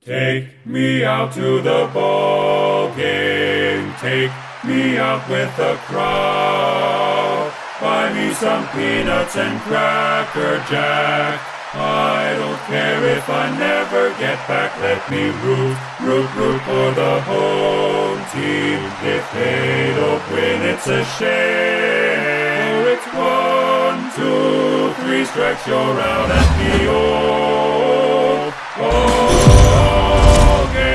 Take me out to the ball game. Take me out with the crowd. Buy me some peanuts and Cracker Jack. I don't care if I never get back. Let me root for the home team. If they don't win, it's a shame. For it's 1, 2, 3 strikes, you're out at the old ball game.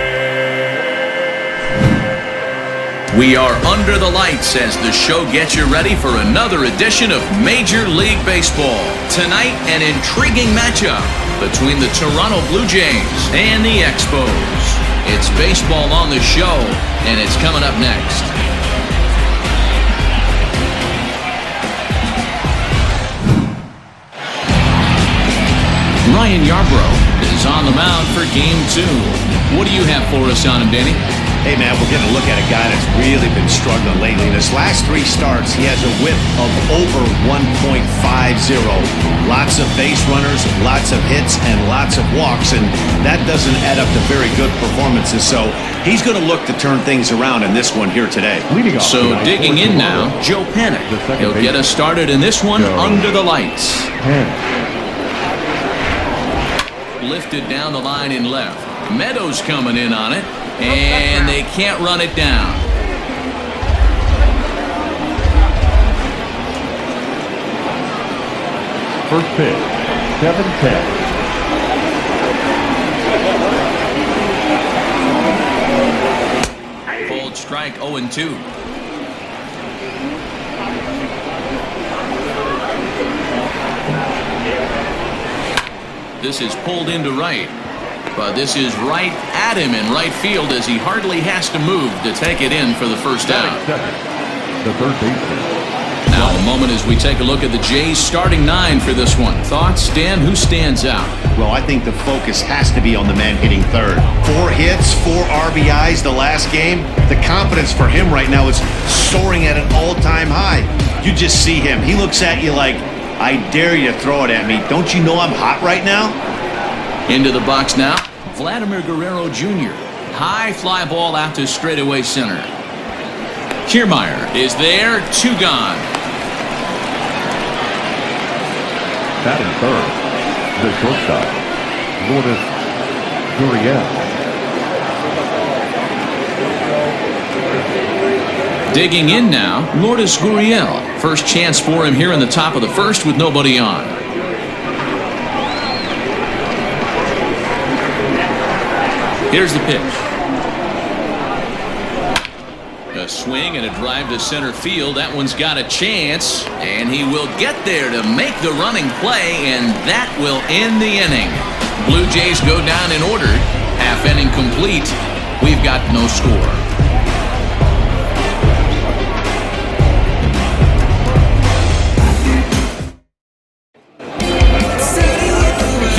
We are under the lights as the show gets you ready for another edition of Major League Baseball. Tonight, an intriguing matchup between the Toronto Blue Jays and the Expos. It's baseball on the show, and it's coming up next. Ryan Yarbrough is on the mound for Game 2. What do you have for us on him, Danny? Hey, man, we're going to look at a guy that's really been struggling lately. In his last 3 starts, he has a whip of over 1.50. Lots of base runners, lots of hits, and lots of walks, and that doesn't add up to very good performances. So he's going to look to turn things around in this one here today. So digging in now, Joe Panic. He'll get us started in this one under the lights. Lifted down the line in left. Meadows coming in on it, and they can't run it down. First pitch, 7-10. Cold strike, 0-2. This is pulled into right. But this is right at him in right field as he hardly has to move to take it in for the first out. The third baseman. Now a moment as we take a look at the Jays starting 9 for this one. Thoughts, Dan? Who stands out? Well, I think the focus has to be on the man hitting third. 4 hits, 4 RBIs the last game. The confidence for him right now is soaring at an all-time high. You just see him. He looks at you like, I dare you to throw it at me. Don't you know I'm hot right now? Into the box now, Vladimir Guerrero Jr. High fly ball out to straightaway center. Kiermaier is there, 2 gone. Batting third, the shortstop, Lourdes Gurriel. Digging in now, Lourdes Gurriel. First chance for him here in the top of the first with nobody on. Here's the pitch. A swing and a drive to center field. That one's got a chance, and he will get there to make the running play, and that will end the inning. Blue Jays go down in order. Half inning complete. We've got no score.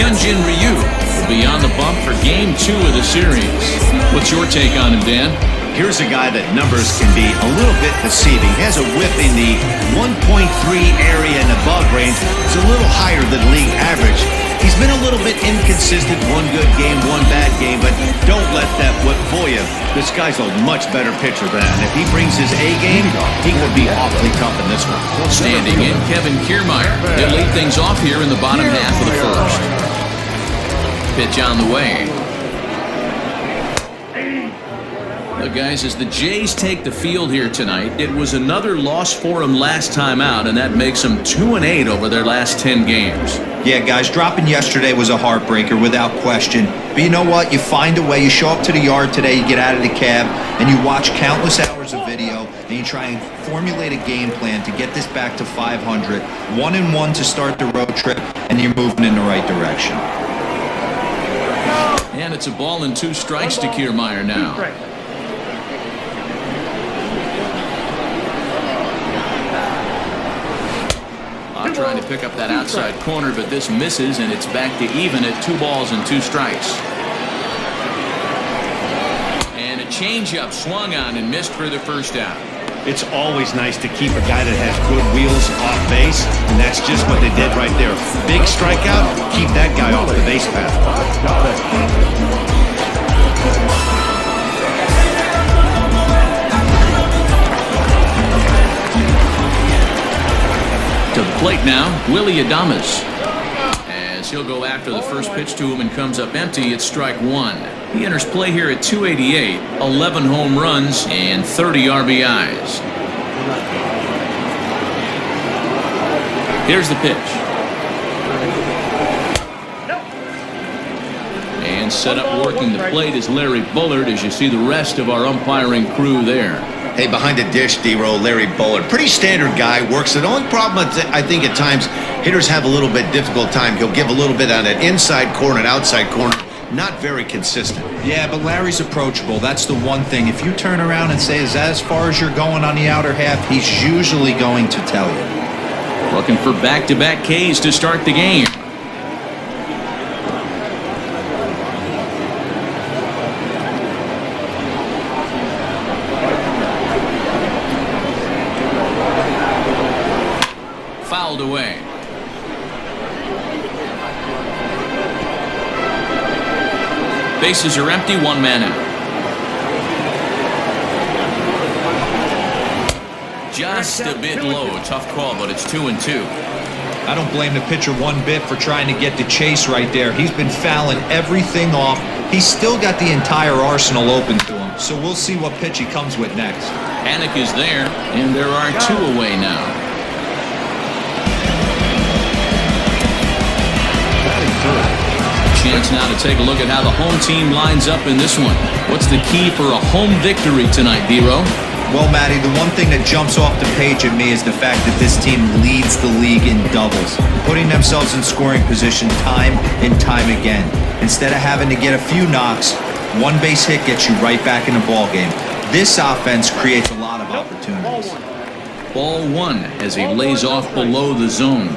Hyunjin Ryu will be on the bump for Game 2 of the series. What's your take on him, Dan? Here's a guy that numbers can be a little bit deceiving. He has a whip in the 1.3 area and above range. It's a little higher than league average. He's been a little bit inconsistent. 1 good game, 1 bad game, but don't let that whip fool you. This guy's a much better pitcher than that. And if he brings his A game, he will be awfully tough in this one. Standing in, Kevin Kiermaier. He'll lead things off here in the bottom half of the first. Pitch on the way. Look, guys, as the Jays take the field here tonight, it was another loss for them last time out, and that makes them 2-8 over their last 10 games. Yeah, guys, dropping yesterday was a heartbreaker without question. But you know what? You find a way. You show up to the yard today, you get out of the cab, and you watch countless hours of video, and you try and formulate a game plan to get this back to 500. 1-1 to start the road trip, and you're moving in the right direction. And it's a ball and 2 strikes to Kiermaier now. Trying to pick up that outside corner, but this misses, and it's back to even at 2 balls and 2 strikes. And a changeup swung on and missed for the first out. It's always nice to keep a guy that has good wheels off base, and that's just what they did right there. Big strikeout, keep that guy off the base path. strike now, Willie Adames. As he'll go after the first pitch to him and comes up empty, it's strike one. He enters play here at 288, 11 home runs, and 30 RBIs. Here's the pitch. And set up working the plate is Larry Bullard, as you see the rest of our umpiring crew there. Hey, behind the dish, D-Row, Larry Bullard. Pretty standard guy, works it. The only problem, I think, at times, hitters have a little bit difficult time. He'll give a little bit on an inside corner and outside corner. Not very consistent. Yeah, but Larry's approachable. That's the one thing. If you turn around and say, is that as far as you're going on the outer half, he's usually going to tell you. Looking for back-to-back Ks to start the game. Fouled away. Bases are empty, one man out. Just a bit low, tough call, but it's 2-2. I don't blame the pitcher one bit for trying to get the chase right there. He's been fouling everything off. He's still got the entire arsenal open to him, so we'll see what pitch he comes with next. Panic is there, and there are two away now. Chance now to take a look at how the home team lines up in this one. What's the key for a home victory tonight, D-Row? Well, Matty, the one thing that jumps off the page at me is the fact that this team leads the league in doubles, putting themselves in scoring position time and time again. Instead of having to get a few knocks, one base hit gets you right back in the ball game. This offense creates a lot of opportunities. Ball one as he lays off below the zone.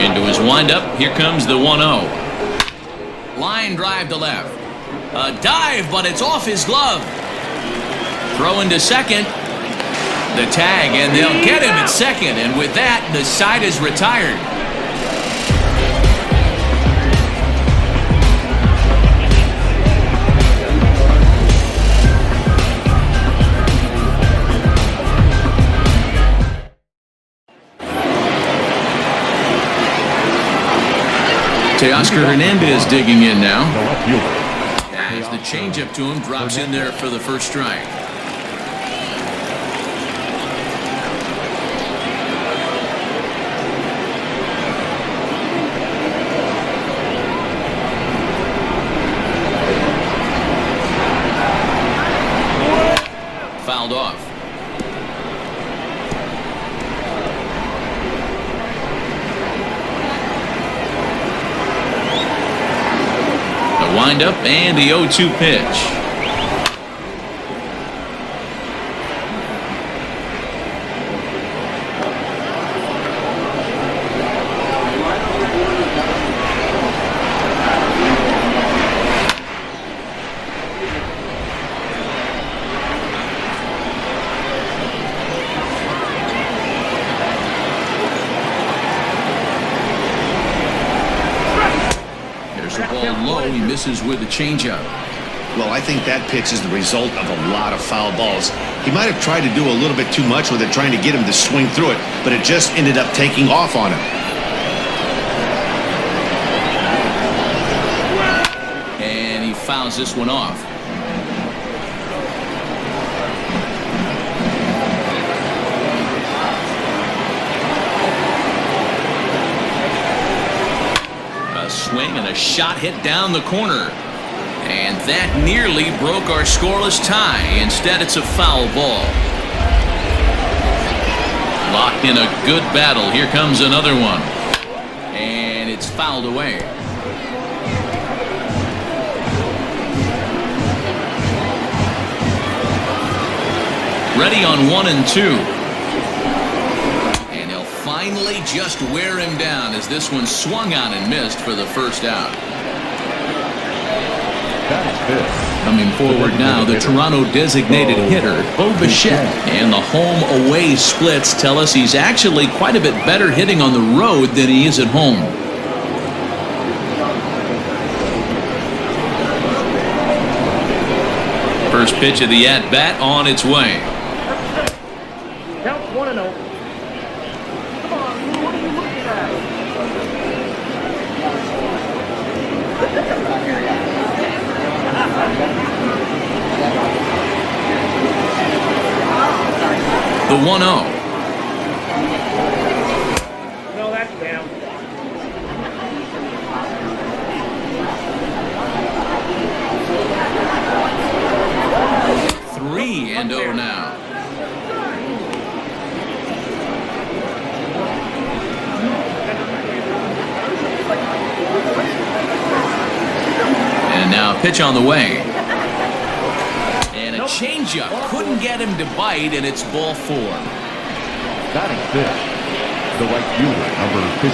Into his windup, here comes the 1-0. Line drive to left. A dive, but it's off his glove. Throw into second. The tag, and they'll get him at second. And with that, the side is retired. Teoscar Hernandez digging in now. As the changeup to him drops in there for the first strike. Fouled off. Windup and the 0-2 pitch. Low, he misses with a changeup. Well, I think that pitch is the result of a lot of foul balls. He might have tried to do a little bit too much with it, trying to get him to swing through it, but it just ended up taking off on him. And he fouls this one off. Swing and a shot hit down the corner, and that nearly broke our scoreless tie. Instead, it's a foul ball. Locked in a good battle. Here comes another one, and it's fouled away. Ready on 1 and 2. Finally just wear him down as this one swung on and missed for the first out. Coming forward now, the Toronto designated hitter, Bo Bichette. And the home-away splits tell us he's actually quite a bit better hitting on the road than he is at home. first pitch of the at-bat on its way. Count 1-0. Come on, what are you looking at? The 1-0. No, that's down. Three and 0 now. And now a pitch on the way. And a changeup. Couldn't get him to bite, and it's ball 4. Batting fifth, the right fielder, number 15,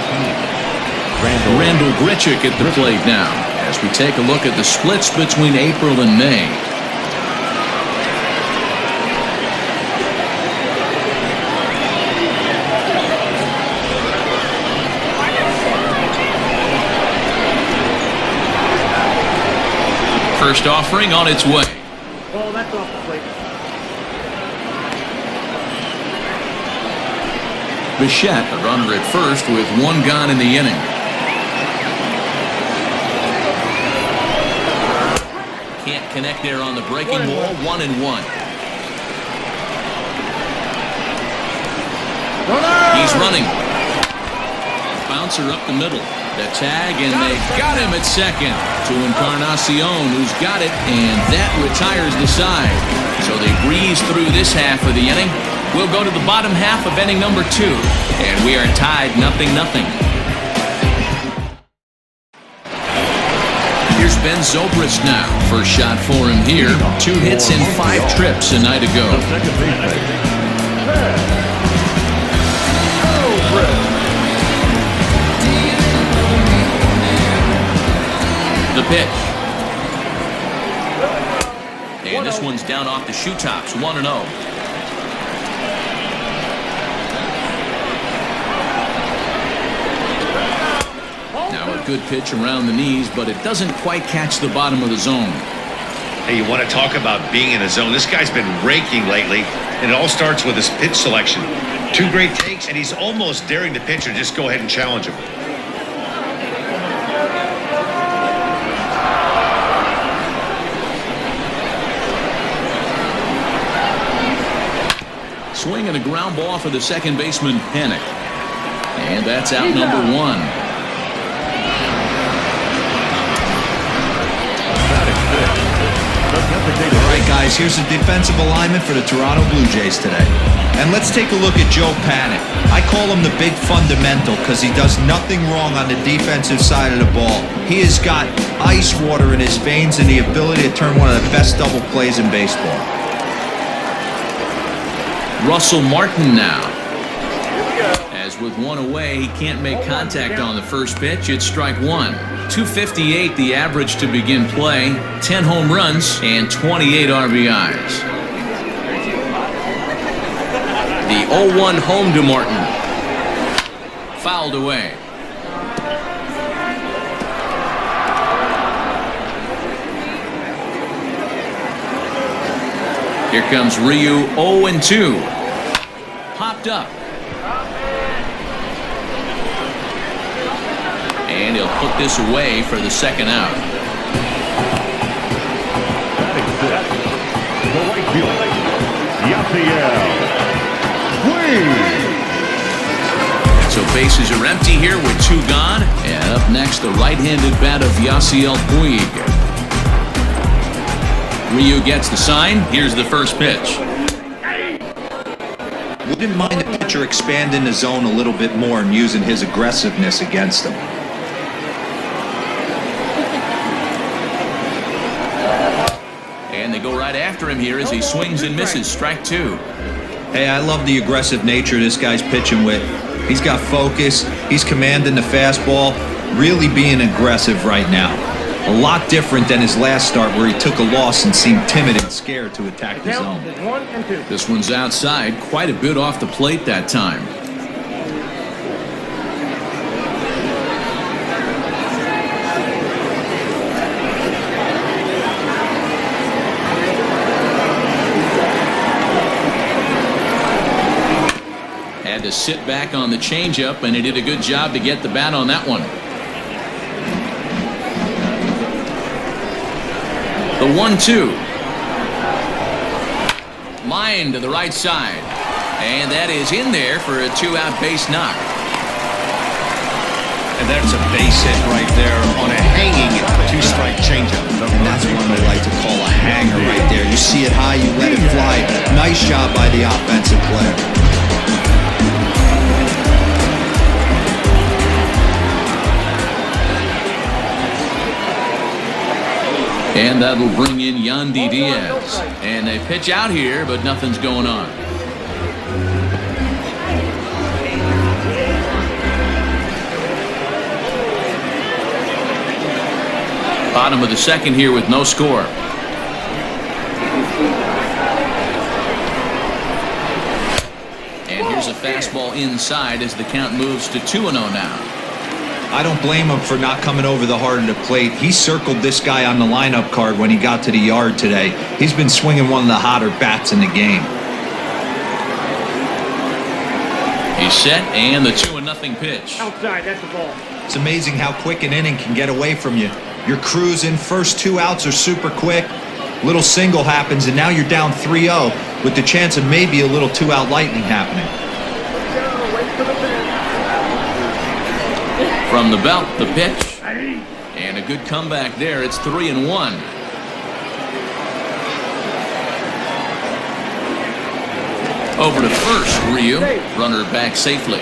Randall Grichuk at the plate now as we take a look at the splits between April and May. First offering on its way. Oh, that's off the plate. Bichette, a runner at first with 1 gone in the inning. Can't connect there on the breaking ball. 1-1. He's running. Bouncer up the middle. The tag, and they got him at second to Encarnacion, who's got it, and that retires the side. So they breeze through this half of the inning. We'll go to the bottom half of inning number 2, and we are tied 0-0. Here's Ben Zobrist now. First shot for him here. 2 hits and 5 trips a night ago. the second baseman, The pitch. And this one's down off the shoe tops. 1-0. Now a good pitch around the knees, but it doesn't quite catch the bottom of the zone. Hey, you want to talk about being in a zone? This guy's been raking lately, and it all starts with his pitch selection. 2 great takes, and he's almost daring the pitcher just go ahead and challenge him. Swing and a ground ball for the second baseman, Panic. And that's out number 1. All right, guys, here's the defensive alignment for the Toronto Blue Jays today. And let's take a look at Joe Panic. I call him the big fundamental because he does nothing wrong on the defensive side of the ball. He has got ice water in his veins and the ability to turn one of the best double plays in baseball. Russell Martin now. As with 1 away, he can't make contact on the first pitch. It's strike 1. 258 the average to begin play. 10 home runs and 28 RBIs. The 0-1 home to Martin. Fouled away. Here comes Ryu, 0-2. Popped up. And he'll put this away for the second out. batting fifth, the right fielder, Yasiel Puig. So bases are empty here with 2 gone. And up next, the right-handed bat of Yasiel Puig. Ryu gets the sign. Here's the first pitch. Wouldn't mind the pitcher expanding the zone a little bit more and using his aggressiveness against him. And they go right after him here as he swings and misses. Strike 2. Hey, I love the aggressive nature this guy's pitching with. He's got focus. He's commanding the fastball. Really being aggressive right now. A lot different than his last start where he took a loss and seemed timid and scared to attack the zone. Count is 1 and 2. This one's outside. Quite a bit off the plate that time. to sit back on the changeup, and he did a good job to get the bat on that one. The 1-2. Line to the right side. And that is in there for a 2-out base knock. And that's a base hit right there on a hanging 2-strike changeup. And that's one they like to call a hanger right there. You see it high, you let it fly. Nice job by the offensive player. And that'll bring in Yandy Diaz. And they pitch out here, but nothing's going on. Bottom of the second here with no score. And here's a fastball inside as the count moves to 2-0 now. I don't blame him for not coming over the heart of the plate. He circled this guy on the lineup card when he got to the yard today. He's been swinging one of the hotter bats in the game. He's set, and the 2-0 pitch. Outside, that's the ball. It's amazing how quick an inning can get away from you. You're cruising, first 2 outs are super quick. Little single happens, and now you're down 3-0 with the chance of maybe a little 2-out lightning happening. From the belt, the pitch. And a good comeback there. It's 3-1. Over to first, Ryu. Runner back safely.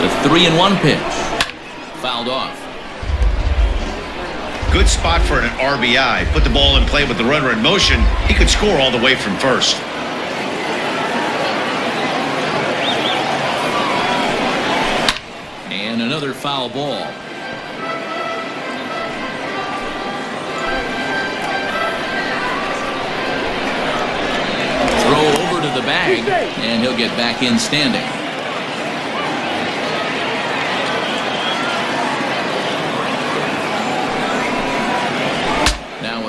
The 3-1 pitch. Fouled off. Good spot for an RBI. Put the ball in play with the runner in motion. He could score all the way from first. And another foul ball. Throw over to the bag, and he'll get back in standing.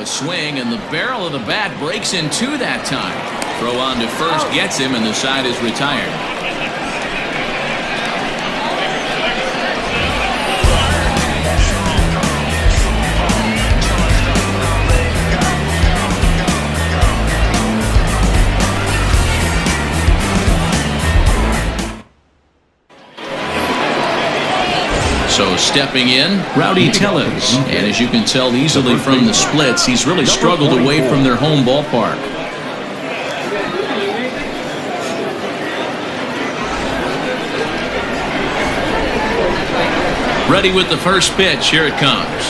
Swing, and the barrel of the bat breaks in two that time. Throw on to first gets him, and the side is retired. So stepping in, Rowdy Tellez. And as you can tell easily from the splits, he's really struggled away from their home ballpark. Ready with the first pitch. Here it comes.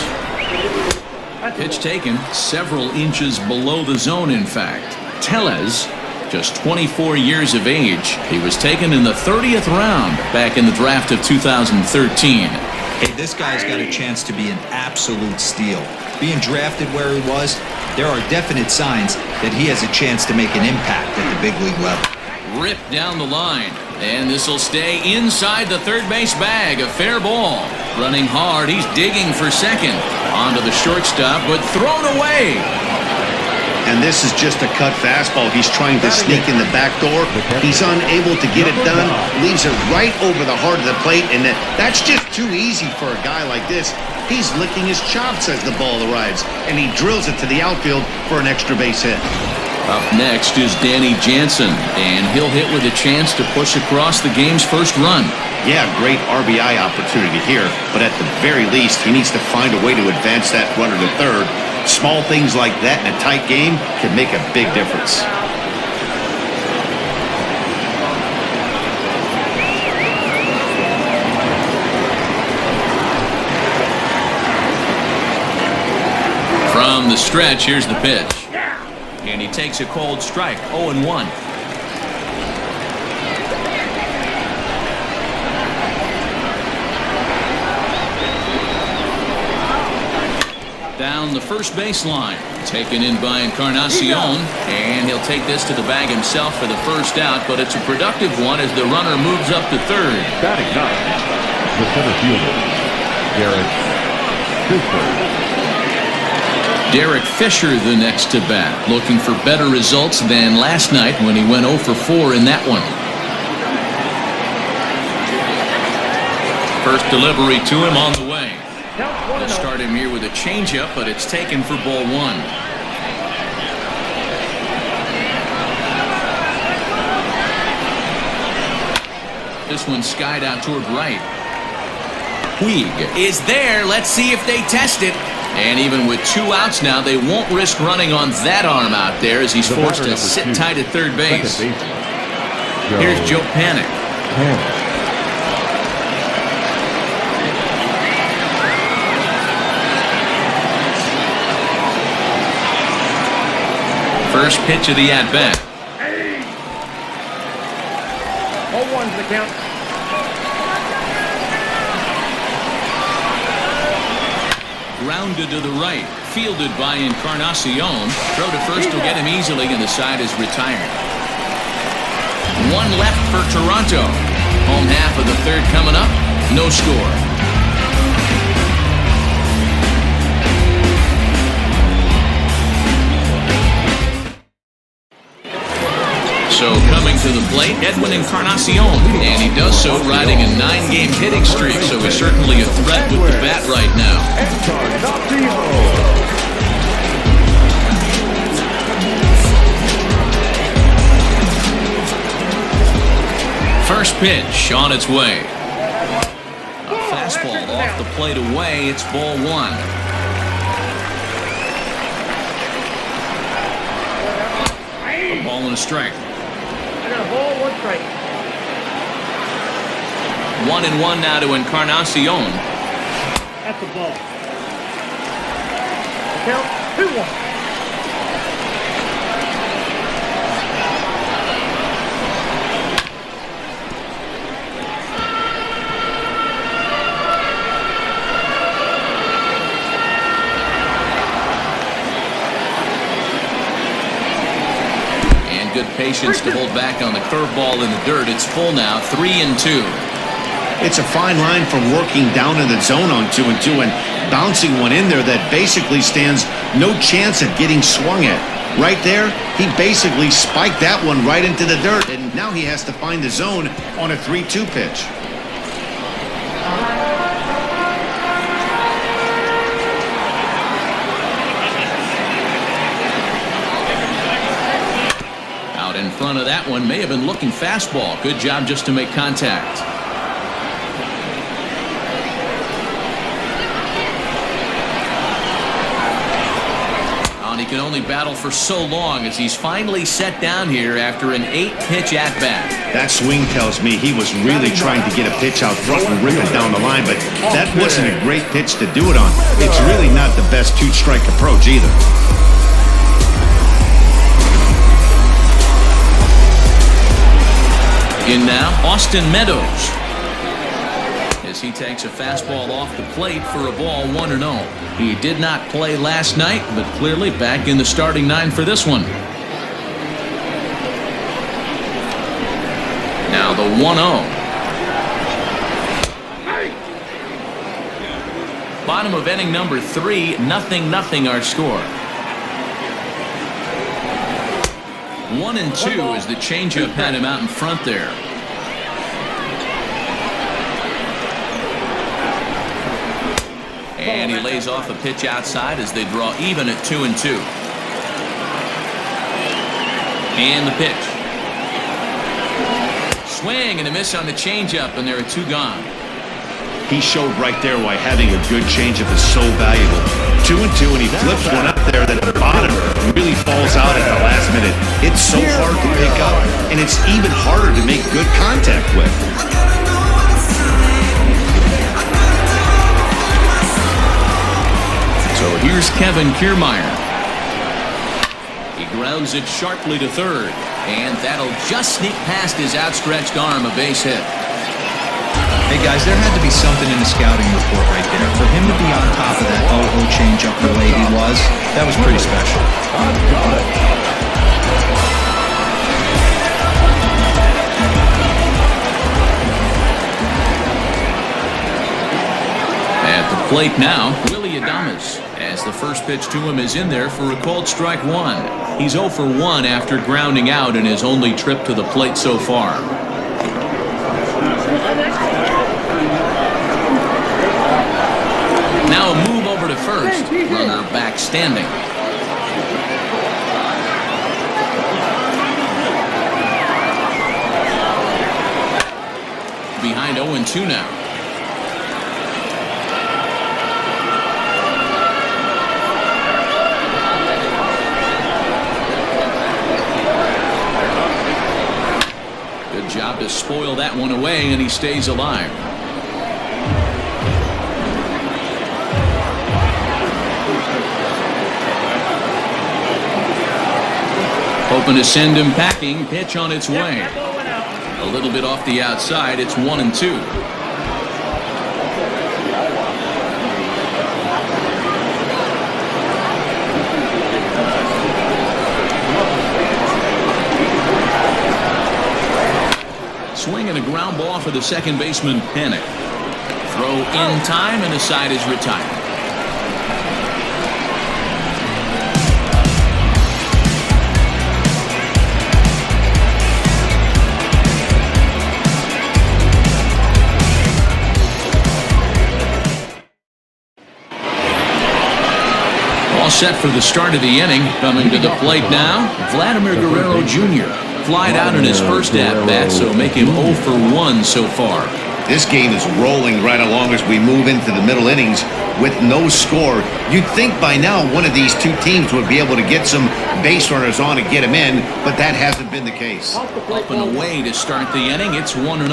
Pitch taken several inches below the zone, in fact. Tellez, just 24 years of age. He was taken in the 30th round back in the draft of 2013. Hey, this guy's got a chance to be an absolute steal. Being drafted where he was, there are definite signs that he has a chance to make an impact at the big league level. Ripped down the line, and this will stay inside the third base bag. A fair ball. Running hard, he's digging for second. Onto the shortstop, but thrown away. And this is just a cut fastball. He's trying to sneak in the back door. He's unable to get it done. Leaves it right over the heart of the plate, and that's just too easy for a guy like this. He's licking his chops as the ball arrives, and he drills it to the outfield for an extra base hit. Up next is Danny Jansen, and he'll hit with a chance to push across the game's first run. Yeah, great RBI opportunity here, but at the very least, he needs to find a way to advance that runner to third. Small things like that in a tight game can make a big difference. From the stretch, here's the pitch. And he takes a cold strike, 0-1. Down the first baseline, taken in by Encarnacion, and he'll take this to the bag himself for the first out, but it's a productive one as the runner moves up to third. Batting ninth, the center fielder, Garrett Cooper. Derek Fisher the next to bat, looking for better results than last night when he went 0 for 4 in that one. First delivery to him on the way. They'll start him here with a changeup, but it's taken for ball 1. This one skied out toward right. Puig is there. Let's see if they test it. And even with 2 outs now, they won't risk running on that arm out there as he's forced to sit tight at third base. Here's Joe Panic. First pitch of the at-bat. 0-1's the count. Grounded to the right, fielded by Encarnacion. Throw to first will get him easily, and the side is retired. 1 left for Toronto. Home half of the third coming up. No score. So coming to the plate, Edwin Encarnacion, and he does so riding a 9-game hitting streak, so he's certainly a threat with the bat right now. First pitch on its way. A fastball off the plate away, it's ball 1. A ball and a strike. I got a ball, 1 strike. 1-1 now to Encarnacion. That's a ball. Count 2-1. Good patience to hold back on the curveball in the dirt. It's full now, 3-2. It's a fine line from working down in the zone on 2-2 and bouncing one in there that basically stands no chance at getting swung at. Right there, he basically spiked that one right into the dirt, and now he has to find the zone on a 3-2 pitch. In front of that one, may have been looking fastball. Good job just to make contact. And he can only battle for so long as he's finally set down here after an 8-pitch at-bat. That swing tells me he was really trying to get a pitch out front and rip it down the line, but that wasn't a great pitch to do it on. It's really not the best 2-strike approach either. In now, Austin Meadows, as he takes a fastball off the plate for a ball 1-0. He did not play last night, but clearly back in the starting 9 for this one. Now the 1-0. Bottom of inning number 3, 0-0 our score. 1-2 as the changeup had him out in front there. And he lays off a pitch outside as they draw even at 2-2. And the pitch. Swing and a miss on the changeup, and there are 2 gone. He showed right there why having a good changeup is so valuable. 2-2, and he flips one up there that the bottom really falls out at the last minute. It's so hard to pick up, and it's even harder to make good contact with. So here's Kevin Kiermaier. He grounds it sharply to third, and that'll just sneak past his outstretched arm, a base hit. Hey guys, there had to be something in the scouting report right there. For him to be on top of that 0-0 changeup the way he was, that was pretty special. At the plate now, Willy Adames, as the first pitch to him is in there for a called strike one. He's 0 for 1 after grounding out in his only trip to the plate so far. Now a move over to first. Runner back standing. Behind 0-2 now. Good job to spoil that one away, and he stays alive. Hoping to send him packing. Pitch on its way. A little bit off the outside. It's 1-2. Swing and a ground ball for the second baseman, Panic. Throw in time, and the side is retired. All set for the start of the inning. Coming to the plate now, Vladimir Guerrero Jr. Flied out in his first at-bat, so make him 0 for 1 so far. This game is rolling right along as we move into the middle innings with no score. You'd think by now one of these two teams would be able to get some base runners on and get them in, but that hasn't been the case. Up and away to start the inning. It's 1-0.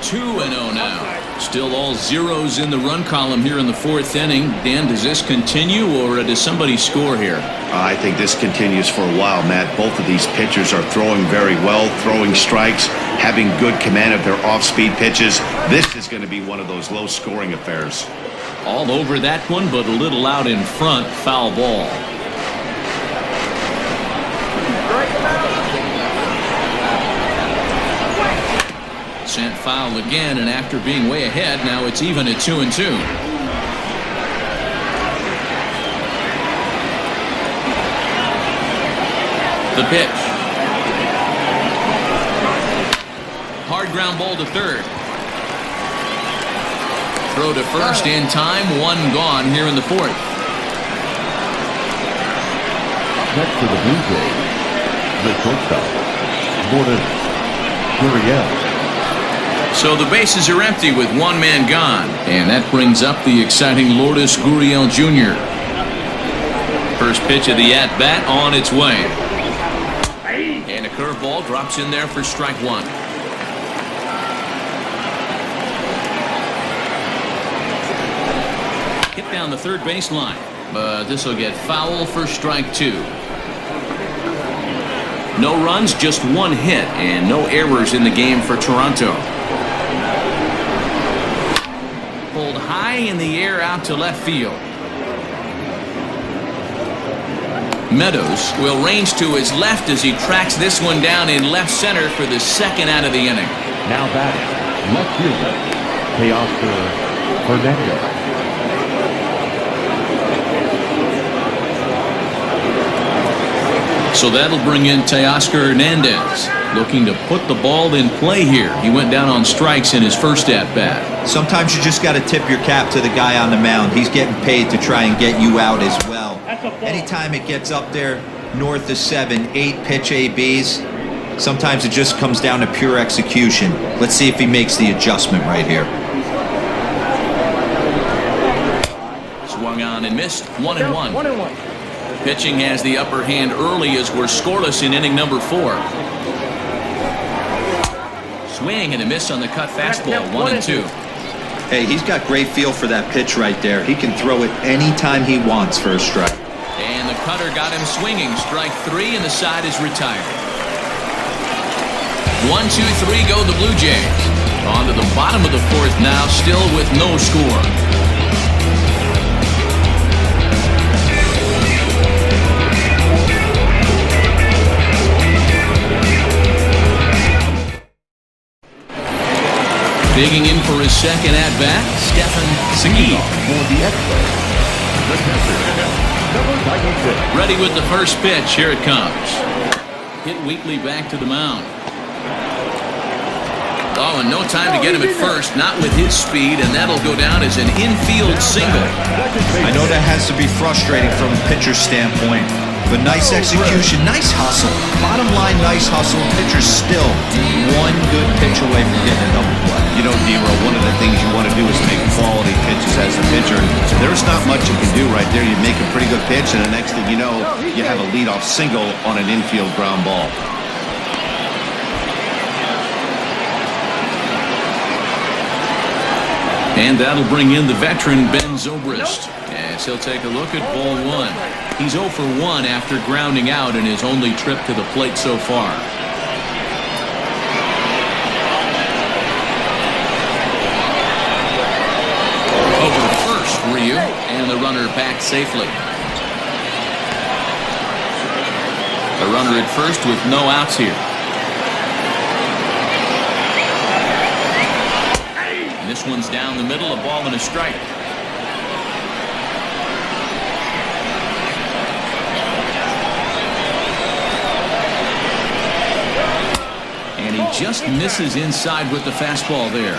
2-0 now. Still all zeros in the run column here in the fourth inning. Dan, does this continue, or does somebody score here? I think this continues for a while, Matt. Both of these pitchers are throwing very well, throwing strikes, having good command of their off-speed pitches. This is going to be one of those low-scoring affairs. All over that one, but a little out in front. Foul ball. Sent foul again, and after being way ahead, now it's even at 2-2. The pitch. Hard ground ball to third. Throw to first in time. One gone here in the fourth. Next to the Blue Jays, the shortstop, Gurriel. So the bases are empty with one man gone. And that brings up the exciting Lourdes Gurriel Jr. First pitch of the at-bat on its way. And a curveball drops in there for strike one. Hit down the third baseline. But this will get foul for strike two. No runs, just one hit, and no errors in the game for Toronto. Pulled high in the air out to left field. Meadows will range to his left as he tracks this one down in left center for the second out of the inning. Now batting, left fielder, Teoscar Hernandez. So that'll bring in Teoscar Hernandez, looking to put the ball in play here. He went down on strikes in his first at-bat. Sometimes you just got to tip your cap to the guy on the mound. He's getting paid to try and get you out as well. Anytime it gets up there north of 7, 8 pitch ABs, sometimes it just comes down to pure execution. Let's see if he makes the adjustment right here. Swung on and missed. 1-1. 1-1. Pitching has the upper hand early as we're scoreless in inning number 4. Swing and a miss on the cut fastball. 1-2. Hey, he's got great feel for that pitch right there. He can throw it anytime he wants for a strike. And the cutter got him swinging. Strike 3, and the side is retired. 1-2-3 go the Blue Jays. On to the bottom of the fourth now, still with no score. Digging in for his second at-bat, Stephen Segui. For the Expos, the catcher, number 96. Ready with the first pitch. Here it comes. Hit weakly back to the mound. Oh, and no time to get him at first. Not with his speed, and that'll go down as an infield single. I know that has to be frustrating from a pitcher's standpoint, but nice execution, nice hustle. Bottom line, nice hustle. Pitcher's still one good pitch away from getting a double play. You know, D-Row, one of the things you want to do is make quality pitches as a pitcher. There's not much you can do right there. You make a pretty good pitch, and the next thing you know, you have a leadoff single on an infield ground ball. And that'll bring in the veteran Ben Zobrist as he'll take a look at ball one. He's 0 for 1 after grounding out in his only trip to the plate so far. Over first, Ryu, and the runner back safely. A runner at first with no outs here. This one's down the middle, a ball and a strike. And he just misses inside with the fastball there.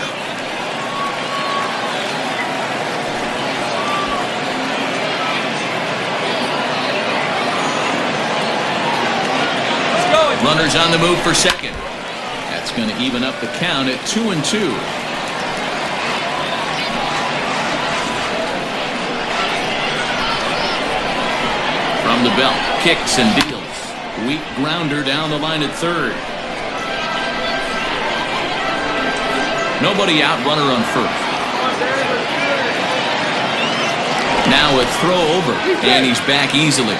Runners on the move for second. That's going to even up the count at 2-2. From the belt, kicks and deals. Weak grounder down the line at third. Nobody out, runner on first. Now a throw over, and he's back easily.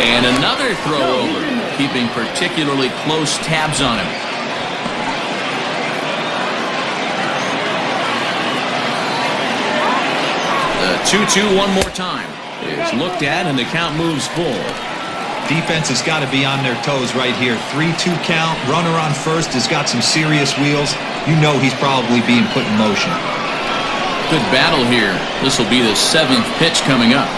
And another throw over, keeping particularly close tabs on him. The 2-2 one more time is looked at, and the count moves full. Defense has got to be on their toes right here. 3-2 count. Runner on first has got some serious wheels. You know he's probably being put in motion. Good battle here. This will be the 7th pitch coming up.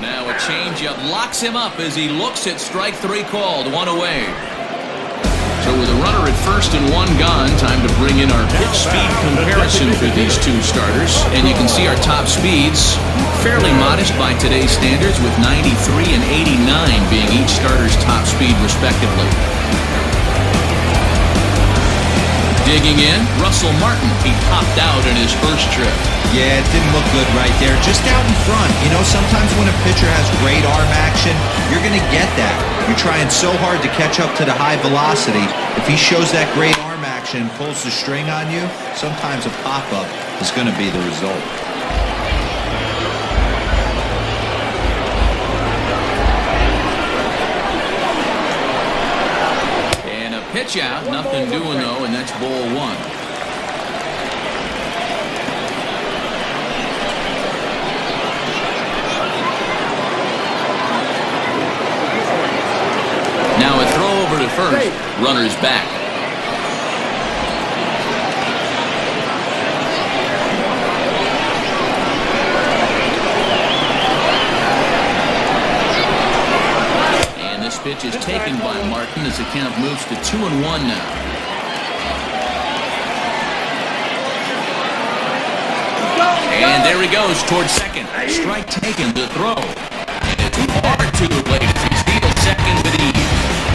Now a changeup locks him up as he looks at strike 3 called. 1 away. So with a runner at first and 1 gone, time to bring in our pitch speed comparison for these two starters. And you can see our top speeds, fairly modest by today's standards, with 93 and 89 being each starter's top speed respectively. Digging in, Russell Martin. He popped out in his first trip. Yeah, it didn't look good right there. Just out in front. You know, sometimes when a pitcher has great arm action, you're going to get that. You're trying so hard to catch up to the high velocity. If he shows that great arm action and pulls the string on you, sometimes a pop-up is going to be the result. And a pitch out. Nothing doing, though, and that's ball 1. Now a throw over to first. Runner's back. And this pitch is taken by Martin as the count moves to 2-1 now. And there he goes towards second. Strike taken, the throw. And it's far too late as he steals second with ease.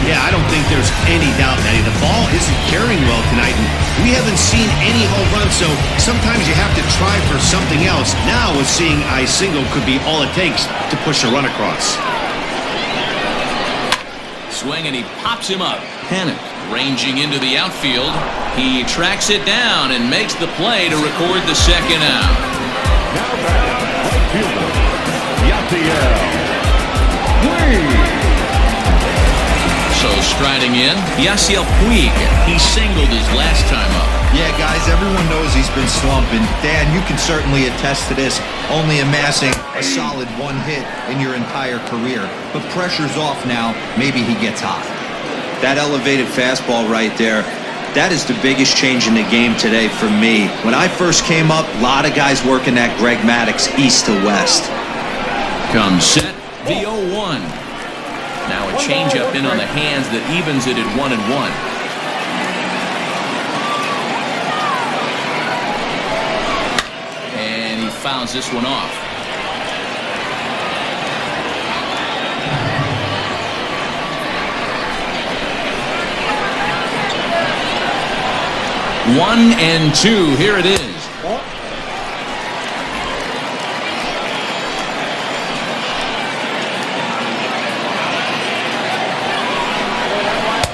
Yeah, I don't think there's any doubt, Eddie. The ball isn't carrying well tonight, and we haven't seen any home runs, so sometimes you have to try for something else. Now, with seeing a single could be all it takes to push a run across. Swing, and he pops him up. Panic ranging into the outfield. He tracks it down and makes the play to record the second out. Now back, right fielder, Yasiel Puig. So striding in, Yasiel Puig. He singled his last time up. Yeah, guys, everyone knows he's been slumping. Dan, you can certainly attest to this, only amassing a solid one hit in your entire career. But pressure's off now. Maybe he gets hot. That elevated fastball right there, that is the biggest change in the game today for me. When I first came up, a lot of guys working that Greg Maddux east to west. Comes set, the 0-1. Now a changeup in on the hands that evens it at 1-1. And he fouls this one off. One and two. Here it is.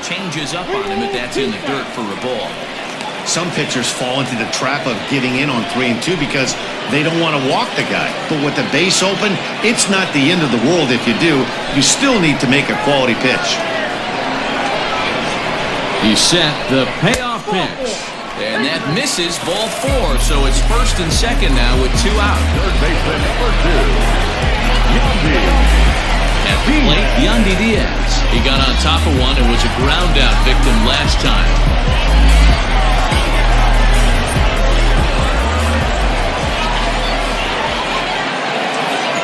Changes up on him, but that's in the dirt for a ball. Some pitchers fall into the trap of giving in on 3 and 2 because they don't want to walk the guy. But with the base open, it's not the end of the world if you do. You still need to make a quality pitch. He set the payoff pitch. And that misses, ball 4. So it's first and second now with 2 out. Third baseman number 2, Yandy. At the plate, Yandy Diaz. He got on top of one and was a ground out victim last time.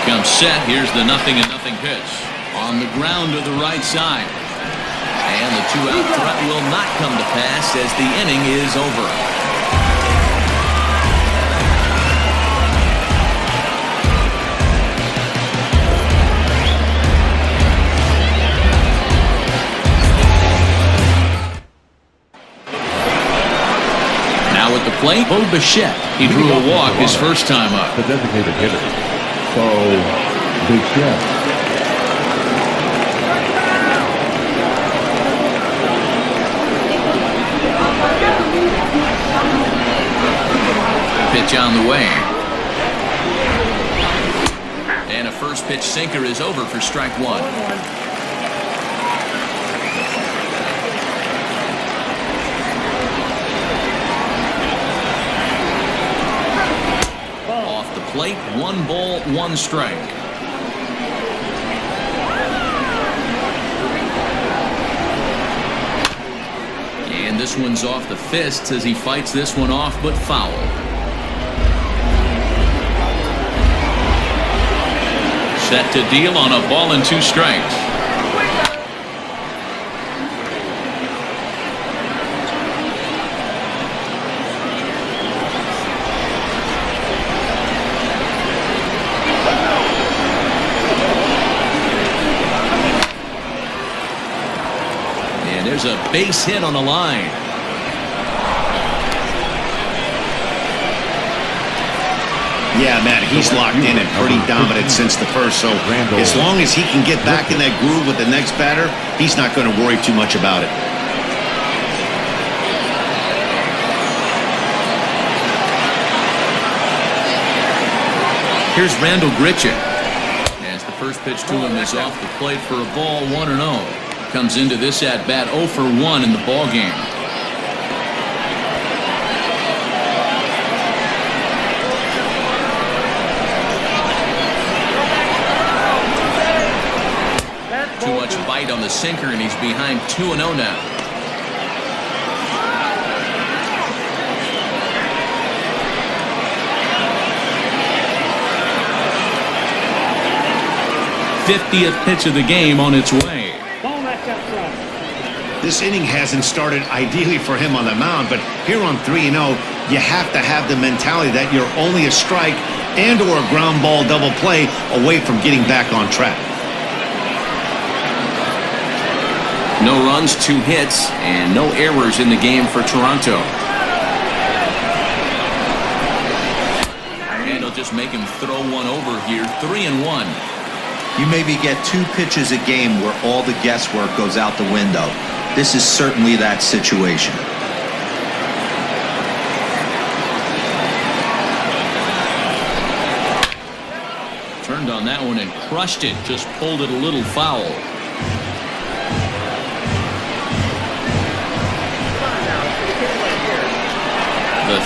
Comes set. Here's the 0-0 pitch. On the ground to the right side. And the 2-out threat will not come to pass as the inning is over. Now at the plate, Bo Bichette. He drew a walk his first time up. The designated hitter, Bo Bichette. Pitch on the way. And a first pitch sinker is over for strike 1. Off the plate, 1 ball, 1 strike. And this one's off the fists as he fights this one off, but foul. Set to deal on a ball and 2 strikes. And there's a base hit on the line. Yeah, Matt, he's locked in and pretty dominant since the first, so as long as he can get back in that groove with the next batter, he's not going to worry too much about it. Here's Randall Grichuk. As the first pitch to him is off the plate for a ball, 1-0. Comes into this at bat 0 for 1 in the ball game. Too much bite on the sinker, and he's behind 2-0 now. '50th pitch of the game on its way. This inning hasn't started ideally for him on the mound, but here on 3-0, you have to have the mentality that you're only a strike and or a ground ball double play away from getting back on track. No runs, 2 hits, and no errors in the game for Toronto. And he'll just make him throw one over here, 3-1. You maybe get 2 pitches a game where all the guesswork goes out the window. This is certainly that situation. Turned on that one and crushed it, just pulled it a little foul.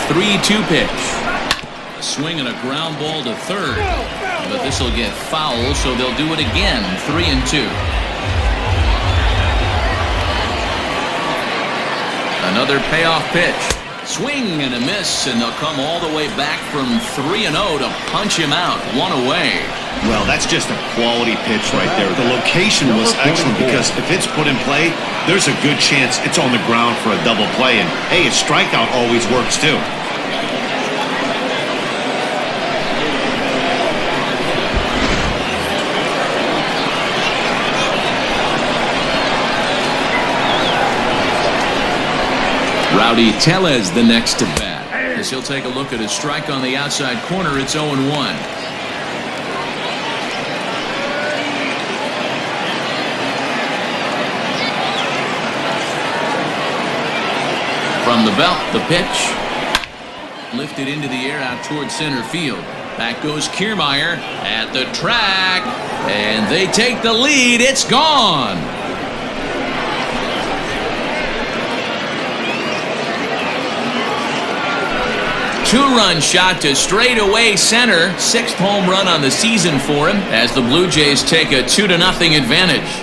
3-2 pitch. Swing and a ground ball to third. But this will get foul, so they'll do it again. 3-2. Another payoff pitch. Swing and a miss, and they'll come all the way back from 3-0 to punch him out. 1 away. Well, that's just a quality pitch right there. The location was excellent because if it's put in play, there's a good chance it's on the ground for a double play. And, hey, a strikeout always works, too. Rowdy Tellez the next to bat. As he'll take a look at his strike on the outside corner, it's 0-1. From the belt, the pitch. Lifted into the air out towards center field. Back goes Kiermaier at the track. And they take the lead. It's gone. Two-run shot to straightaway center. 6th home run on the season for him as the Blue Jays take a 2-0 advantage.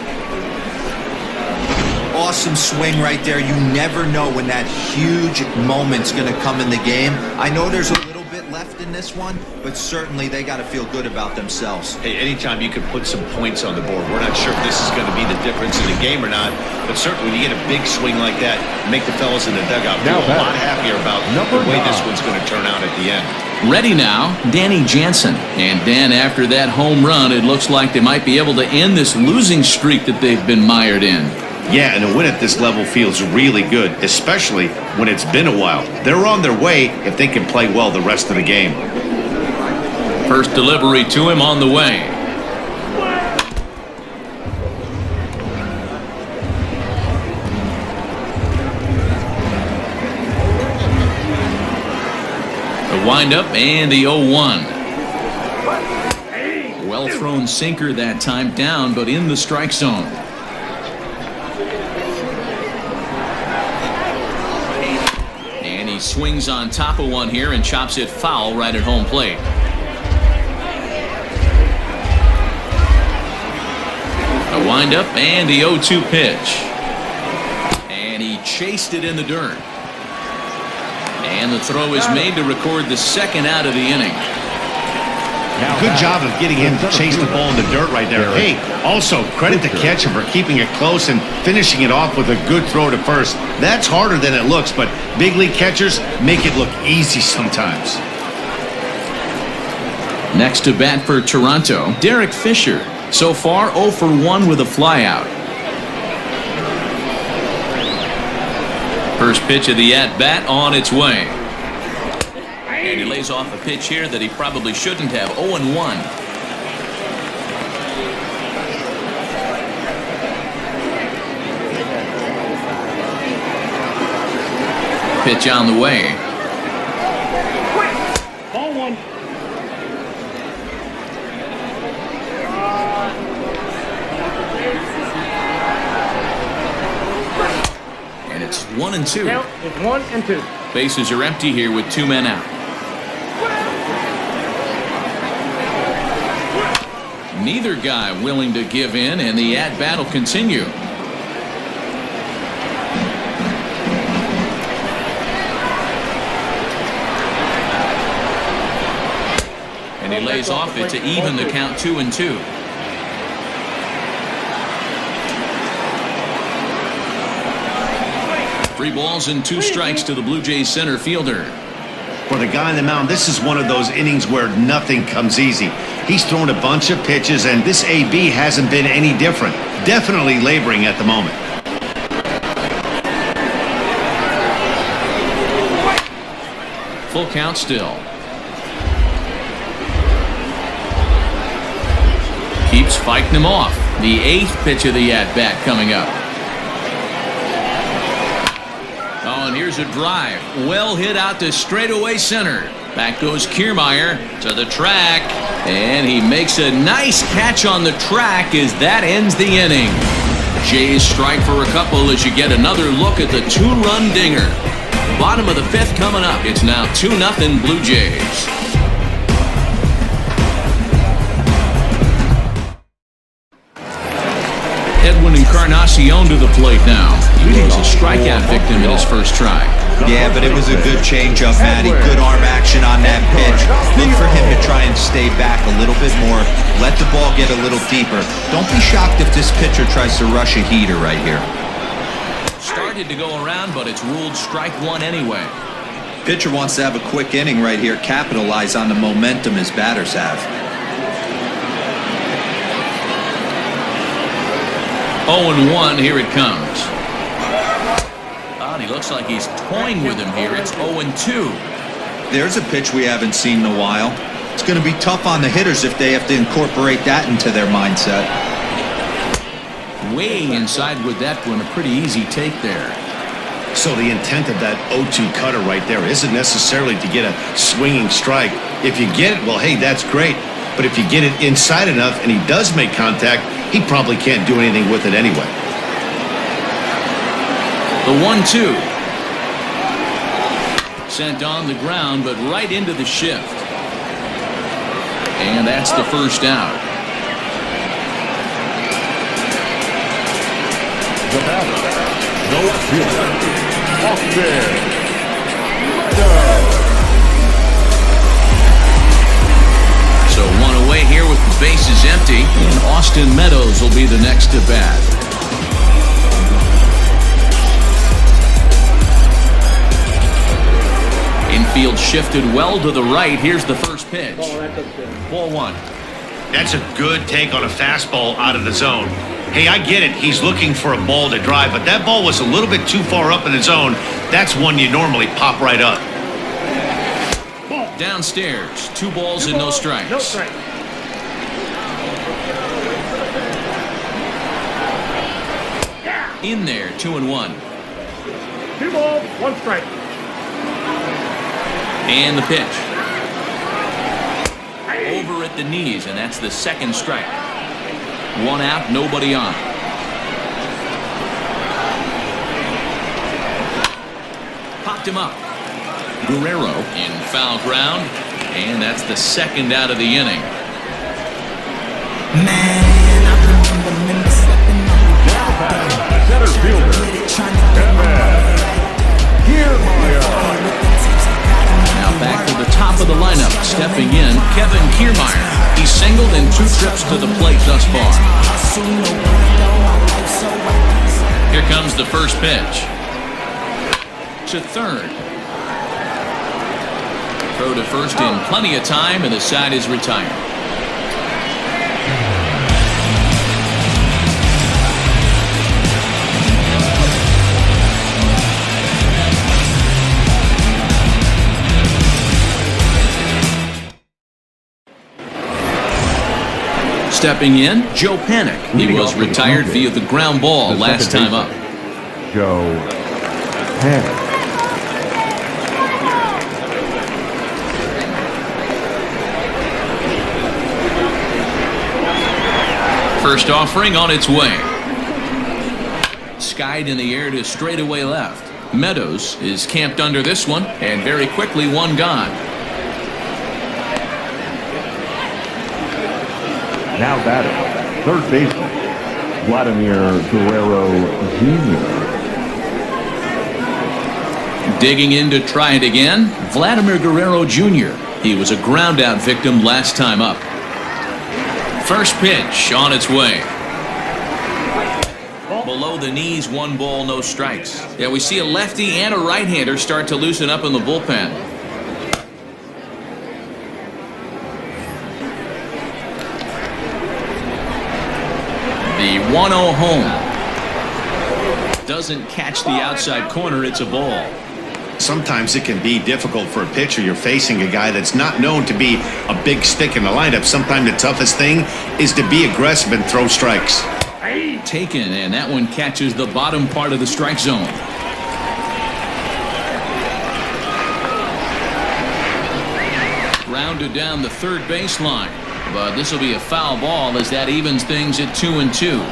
Awesome swing right there. You never know when that huge moment's going to come in the game. I know there's a little bit left in this one, but certainly they got to feel good about themselves. Hey, anytime you can put some points on the board, we're not sure if this is going to be the difference in the game or not, but certainly when you get a big swing like that, make the fellas in the dugout feel a lot happier about the way this one's going to turn out at the end. Ready now, Danny Jansen. And Dan, after that home run, it looks like they might be able to end this losing streak that they've been mired in. Yeah, and a win at this level feels really good, especially when it's been a while. They're on their way if they can play well the rest of the game. First delivery to him on the way. The windup and the 0-1. Well thrown sinker that time, down but in the strike zone. Swings on top of one here and chops it foul right at home plate. A windup and the 0-2 pitch. And he chased it in the dirt. And the throw is made to record the second out of the inning. Good job of getting him to chase the ball in the dirt right there. Hey, also credit the catcher for keeping it close and finishing it off with a good throw to first. That's harder than it looks, but big league catchers make it look easy sometimes. Next to bat for Toronto, Derek Fisher. So far 0 for 1 with a flyout. First pitch of the at-bat on its way. And he lays off a pitch here that he probably shouldn't have. 0-1. Pitch on the way. Ball 1. And it's 1-2. Count is 1 and 2. Bases are empty here with 2 men out. Neither guy willing to give in, and the at-bat will continue. And he lays off it to even the count 2-2. Three balls and 2 strikes to the Blue Jays center fielder. For the guy on the mound, this is one of those innings where nothing comes easy. He's thrown a bunch of pitches, and this AB hasn't been any different. Definitely laboring at the moment. Full count still. Keeps fighting him off. The 8th pitch of the at-bat coming up. Oh, and here's a drive. Well hit out to straightaway center. Back goes Kiermaier to the track. And he makes a nice catch on the track as that ends the inning. Jays strike for a couple as you get another look at the 2-run dinger. Bottom of the fifth coming up. It's now 2-0 Blue Jays. Edwin Encarnacion to the plate now. He was a strikeout victim in his first try. Yeah, but it was a good changeup, Matty. Good arm action on that pitch. Look for him to try and stay back a little bit more. Let the ball get a little deeper. Don't be shocked if this pitcher tries to rush a heater right here. Started to go around, but it's ruled strike one anyway. Pitcher wants to have a quick inning right here. Capitalize on the momentum his batters have. 0-1, here it comes. Oh, and he looks like he's toying with him here. It's 0-2. There's a pitch we haven't seen in a while. It's going to be tough on the hitters if they have to incorporate that into their mindset. Way inside with that one, a pretty easy take there. So the intent of that 0-2 cutter right there isn't necessarily to get a swinging strike. If you get it, well, hey, that's great. But if you get it inside enough and he does make contact, he probably can't do anything with it anyway. The 1-2. Sent on the ground, but right into the shift. And that's the first out. The batter, no fielder, Austin. So one away here with the bases empty, and Austin Meadows will be the next to bat. Infield shifted well to the right. Here's the first pitch. Ball one. That's a good take on a fastball out of the zone. Hey, I get it. He's looking for a ball to drive, but that ball was a little bit too far up in the zone. That's one you normally pop right up. Downstairs, 2 balls and no strikes. No strike. In there, 2-1. 2 balls, 1 strike. And the pitch. Over at the knees, and that's the second strike. 1 out, nobody on. Popped him up. Guerrero in foul ground, and that's the second out of the inning. Man, I remember stepping on Center fielder, Now back to the top of the lineup, stepping in, Kevin Kiermaier. He's singled in 2 trips to the plate thus far. Here comes the first pitch. To third. Throw to first in plenty of time, and the side is retired. Stepping in, Joe Panik. He was retired via the ground ball last time up. Joe Panik. First offering on its way. Skied in the air to straightaway left. Meadows is camped under this one, and very quickly 1 gone. Now batting, third baseman, Vladimir Guerrero Jr. Digging in to try it again, Vladimir Guerrero Jr. He was a ground out victim last time up. First pitch on its way. Below the knees, 1 ball, no strikes. Yeah, we see a lefty and a right-hander start to loosen up in the bullpen. The 1-0 home. Doesn't catch the outside corner, it's a ball. Sometimes it can be difficult for a pitcher. You're facing a guy that's not known to be a big stick in the lineup. Sometimes the toughest thing is to be aggressive and throw strikes. Taken, and that one catches the bottom part of the strike zone. Grounded down the third baseline, but this will be a foul ball as that evens things at 2-2.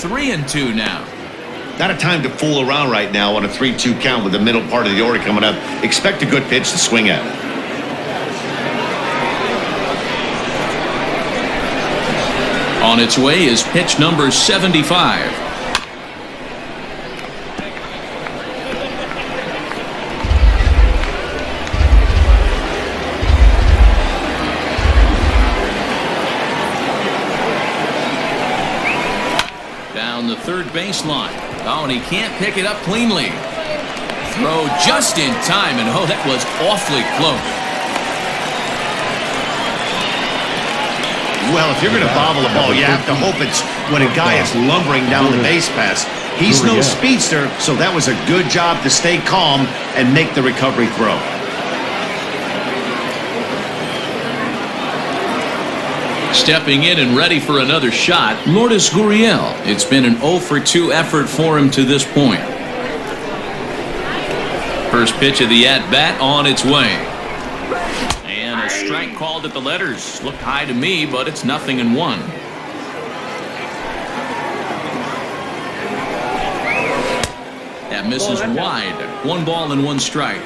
3-2 now. Not a time to fool around right now on a 3-2 count with the middle part of the order coming up. Expect a good pitch to swing at. On its way is pitch number 75. Down the third baseline. Oh, and he can't pick it up cleanly. Throw just in time, and oh, that was awfully close. Well, if you're going to bobble a ball, you have to hope it's when a guy is lumbering down the base pass. He's no speedster, so that was a good job to stay calm and make the recovery throw. Stepping in and ready for another shot, Lourdes Gurriel. It's been an 0-for-2 effort for him to this point. First pitch of the at-bat on its way. And a strike called at the letters. Looked high to me, but it's 0-1. That misses wide. 1 ball and 1 strike.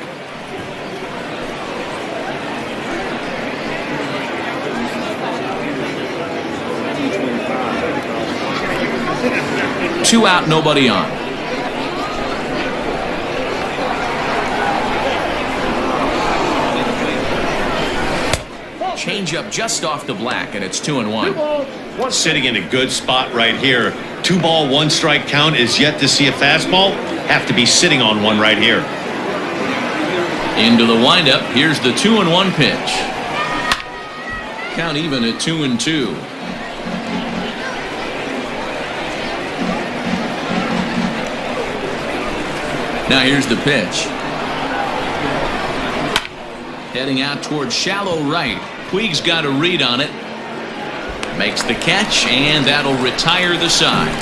Two out, nobody on. Change up just off the black, and it's 2-1. Sitting in a good spot right here. 2 ball, 1 strike count is yet to see a fastball. Have to be sitting on one right here. Into the windup. Here's the 2-1 pitch. Count even at 2-2. Now here's the pitch. Heading out towards shallow right. Puig's got a read on it. Makes the catch, and that'll retire the side.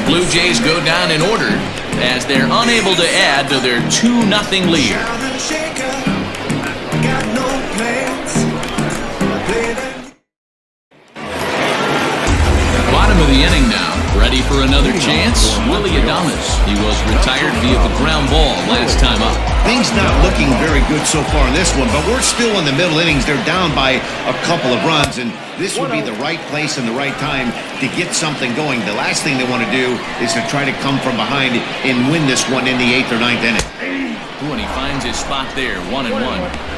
Blue Jays go down in order as they're unable to add to their 2-0 lead. Bottom of the inning now. Ready for another chance? Willie Adames. He was retired via the ground ball last time up. Things not looking very good so far in this one, but we're still in the middle innings. They're down by a couple of runs, and this would be the right place and the right time to get something going. The last thing they want to do is to try to come from behind and win this one in the 8th or 9th inning. Ooh, and he finds his spot there, 1-1.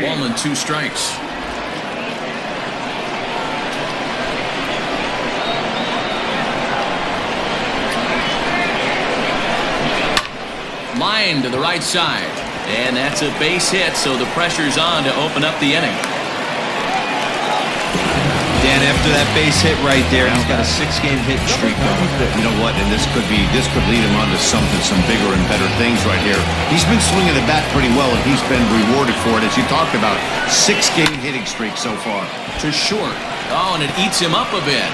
Ball and 2 strikes. Line to the right side. And that's a base hit, so the pressure's on to open up the inning. Dan, after that base hit right there, he's got a 6-game hit streak going. You know what? And this could lead him on to something, some bigger and better things right here. He's been swinging the bat pretty well, and he's been rewarded for it, as you talked about. 6-game hitting streak so far. To short. Oh, and it eats him up a bit.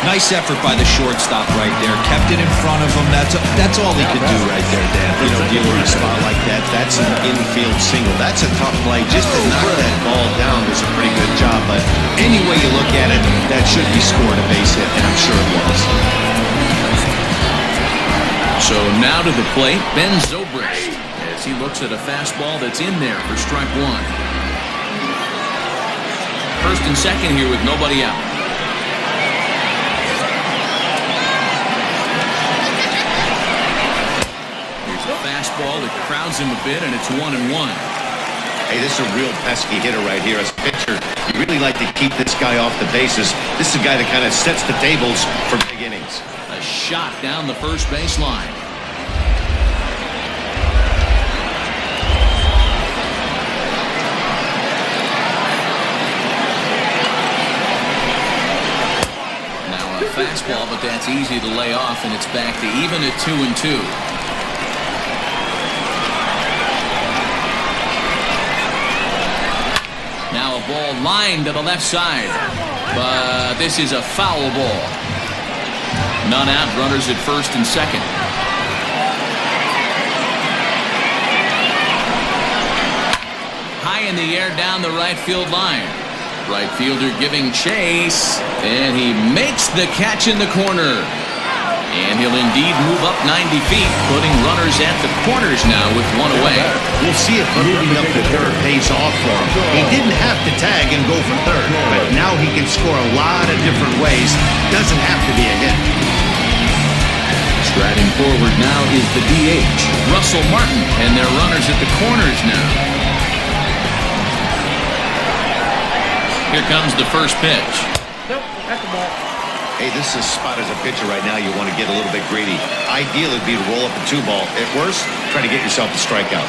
Nice effort by the shortstop right there. Kept it in front of him. That's all he could do right there, Dan. You know, dealing a spot like that, that's an infield single. That's a tough play. Just to knock that ball down was a pretty good job. But any way you look at it, that should be scored a base hit, and I'm sure it was. So now to the plate, Ben Zobrist, as he looks at a fastball that's in there for strike 1. First and second here with nobody out. Fastball that crowds him a bit, and it's 1-1. Hey, this is a real pesky hitter right here. As a pitcher, you really like to keep this guy off the bases. This is a guy that kind of sets the tables for big innings. A shot down the first baseline. Now a fastball, but that's easy to lay off, and it's back to even at 2-2. Now a ball lined to the left side, but this is a foul ball. None out, runners at first and second. High in the air down the right field line. Right fielder giving chase, and he makes the catch in the corner. And he'll indeed move up 90 feet, putting runners at the corners now with one away. We'll see if moving up to third pays off for him. He didn't have to tag and go for third, but now he can score a lot of different ways. Doesn't have to be a hit. Striding forward now is the DH, Russell Martin, and their runners at the corners now. Here comes the first pitch. Nope, that's the ball. Hey, this is a spot as a pitcher right now. You want to get a little bit greedy. Ideal would be to roll up a 2-ball. At worst, try to get yourself a strikeout.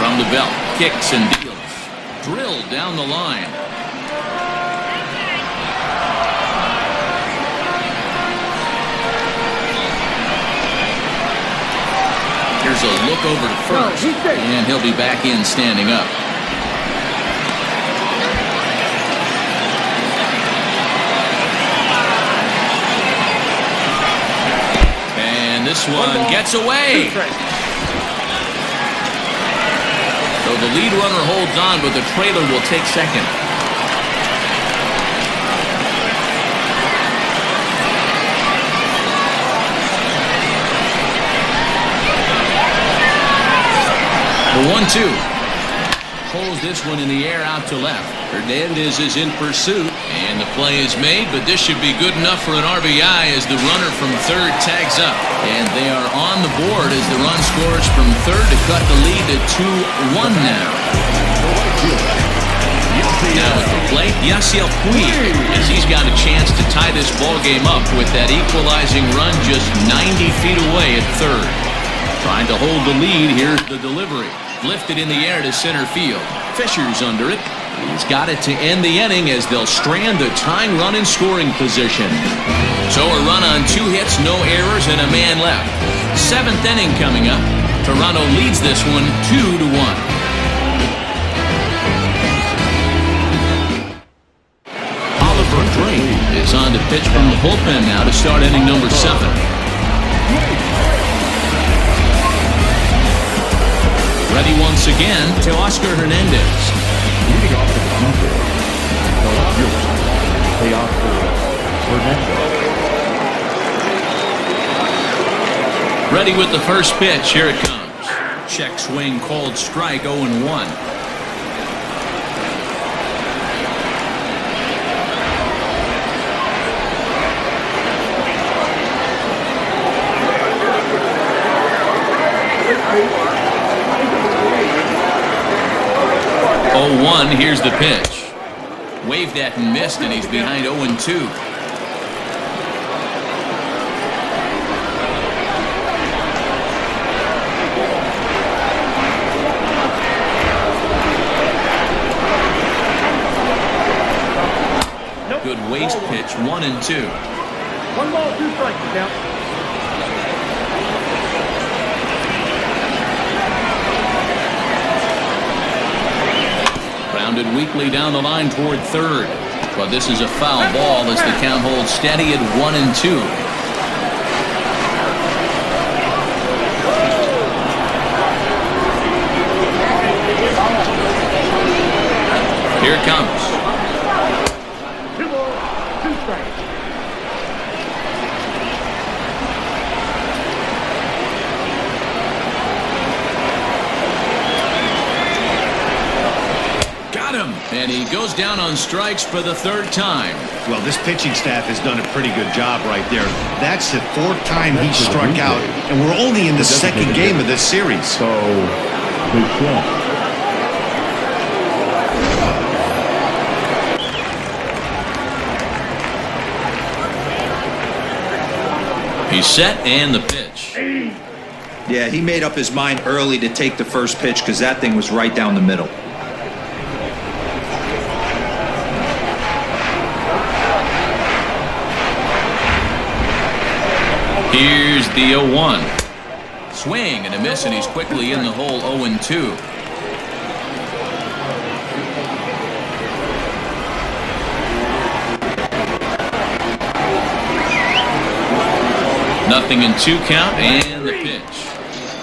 From the belt, kicks and deals. Drilled down the line. Here's a look over to first, and he'll be back in standing up. This one gets away. So the lead runner holds on, but the trailer will take second. The 1-2. Pulls this one in the air out to left. Hernandez is in pursuit, and the play is made, but this should be good enough for an RBI as the runner from third tags up. And they are on the board as the run scores from third to cut the lead to 2-1 now. Now at the plate, Yasiel Puig, as he's got a chance to tie this ball game up with that equalizing run just 90 feet away at third. Trying to hold the lead. Here's the delivery. Lifted in the air to center field. Fisher's under it. He's got it to end the inning as they'll strand the tying run in scoring position. So a run on 2 hits, no errors, and a man left. 7th inning coming up. Toronto leads this one 2-1. Oliver Drake is on to pitch from the bullpen now to start inning number 7. Ready once again to Oscar Hernandez. Leading off the defense, Oscar Hernandez. Ready with the first pitch. Here it comes. Check swing, called strike, 0-1. Here's the pitch. Waved at and missed, and he's behind 0-2. Good waste pitch, 1-2. 1 ball, 2 strikes now. Grounded weakly down the line toward third. But this is a foul ball as the count holds steady at 1-2. Here it comes. 2 balls, 2 strikes. And he goes down on strikes for the 3rd time. Well, this pitching staff has done a pretty good job right there. That's the 4th time he struck out, and we're only in the 2nd game of this series. So, big shot. He's set and the pitch. Yeah, he made up his mind early to take the first pitch because that thing was right down the middle. Here's the 0-1. Swing and a miss, and he's quickly in the hole, 0-2. 0-2 count and the pitch.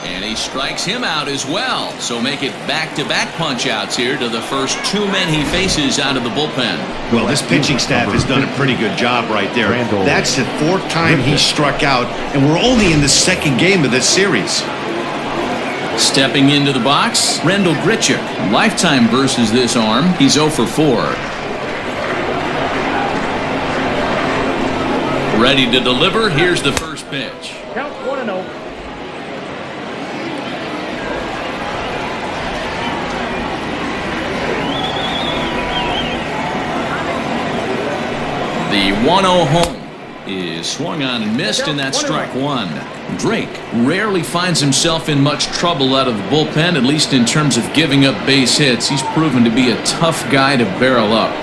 And he strikes him out as well. So make it back-to-back punch-outs here to the first 2 men he faces out of the bullpen. Well, this pitching staff has done a pretty good job right there. That's the 4th time he struck out, and we're only in the 2nd game of this series. Stepping into the box, Randall Grichuk. Lifetime versus this arm. He's 0 for 4. Ready to deliver. Here's the first pitch. Count 1-0. The 1-0 home is swung on and missed, and that's strike 1. Drake rarely finds himself in much trouble out of the bullpen, at least in terms of giving up base hits. He's proven to be a tough guy to barrel up.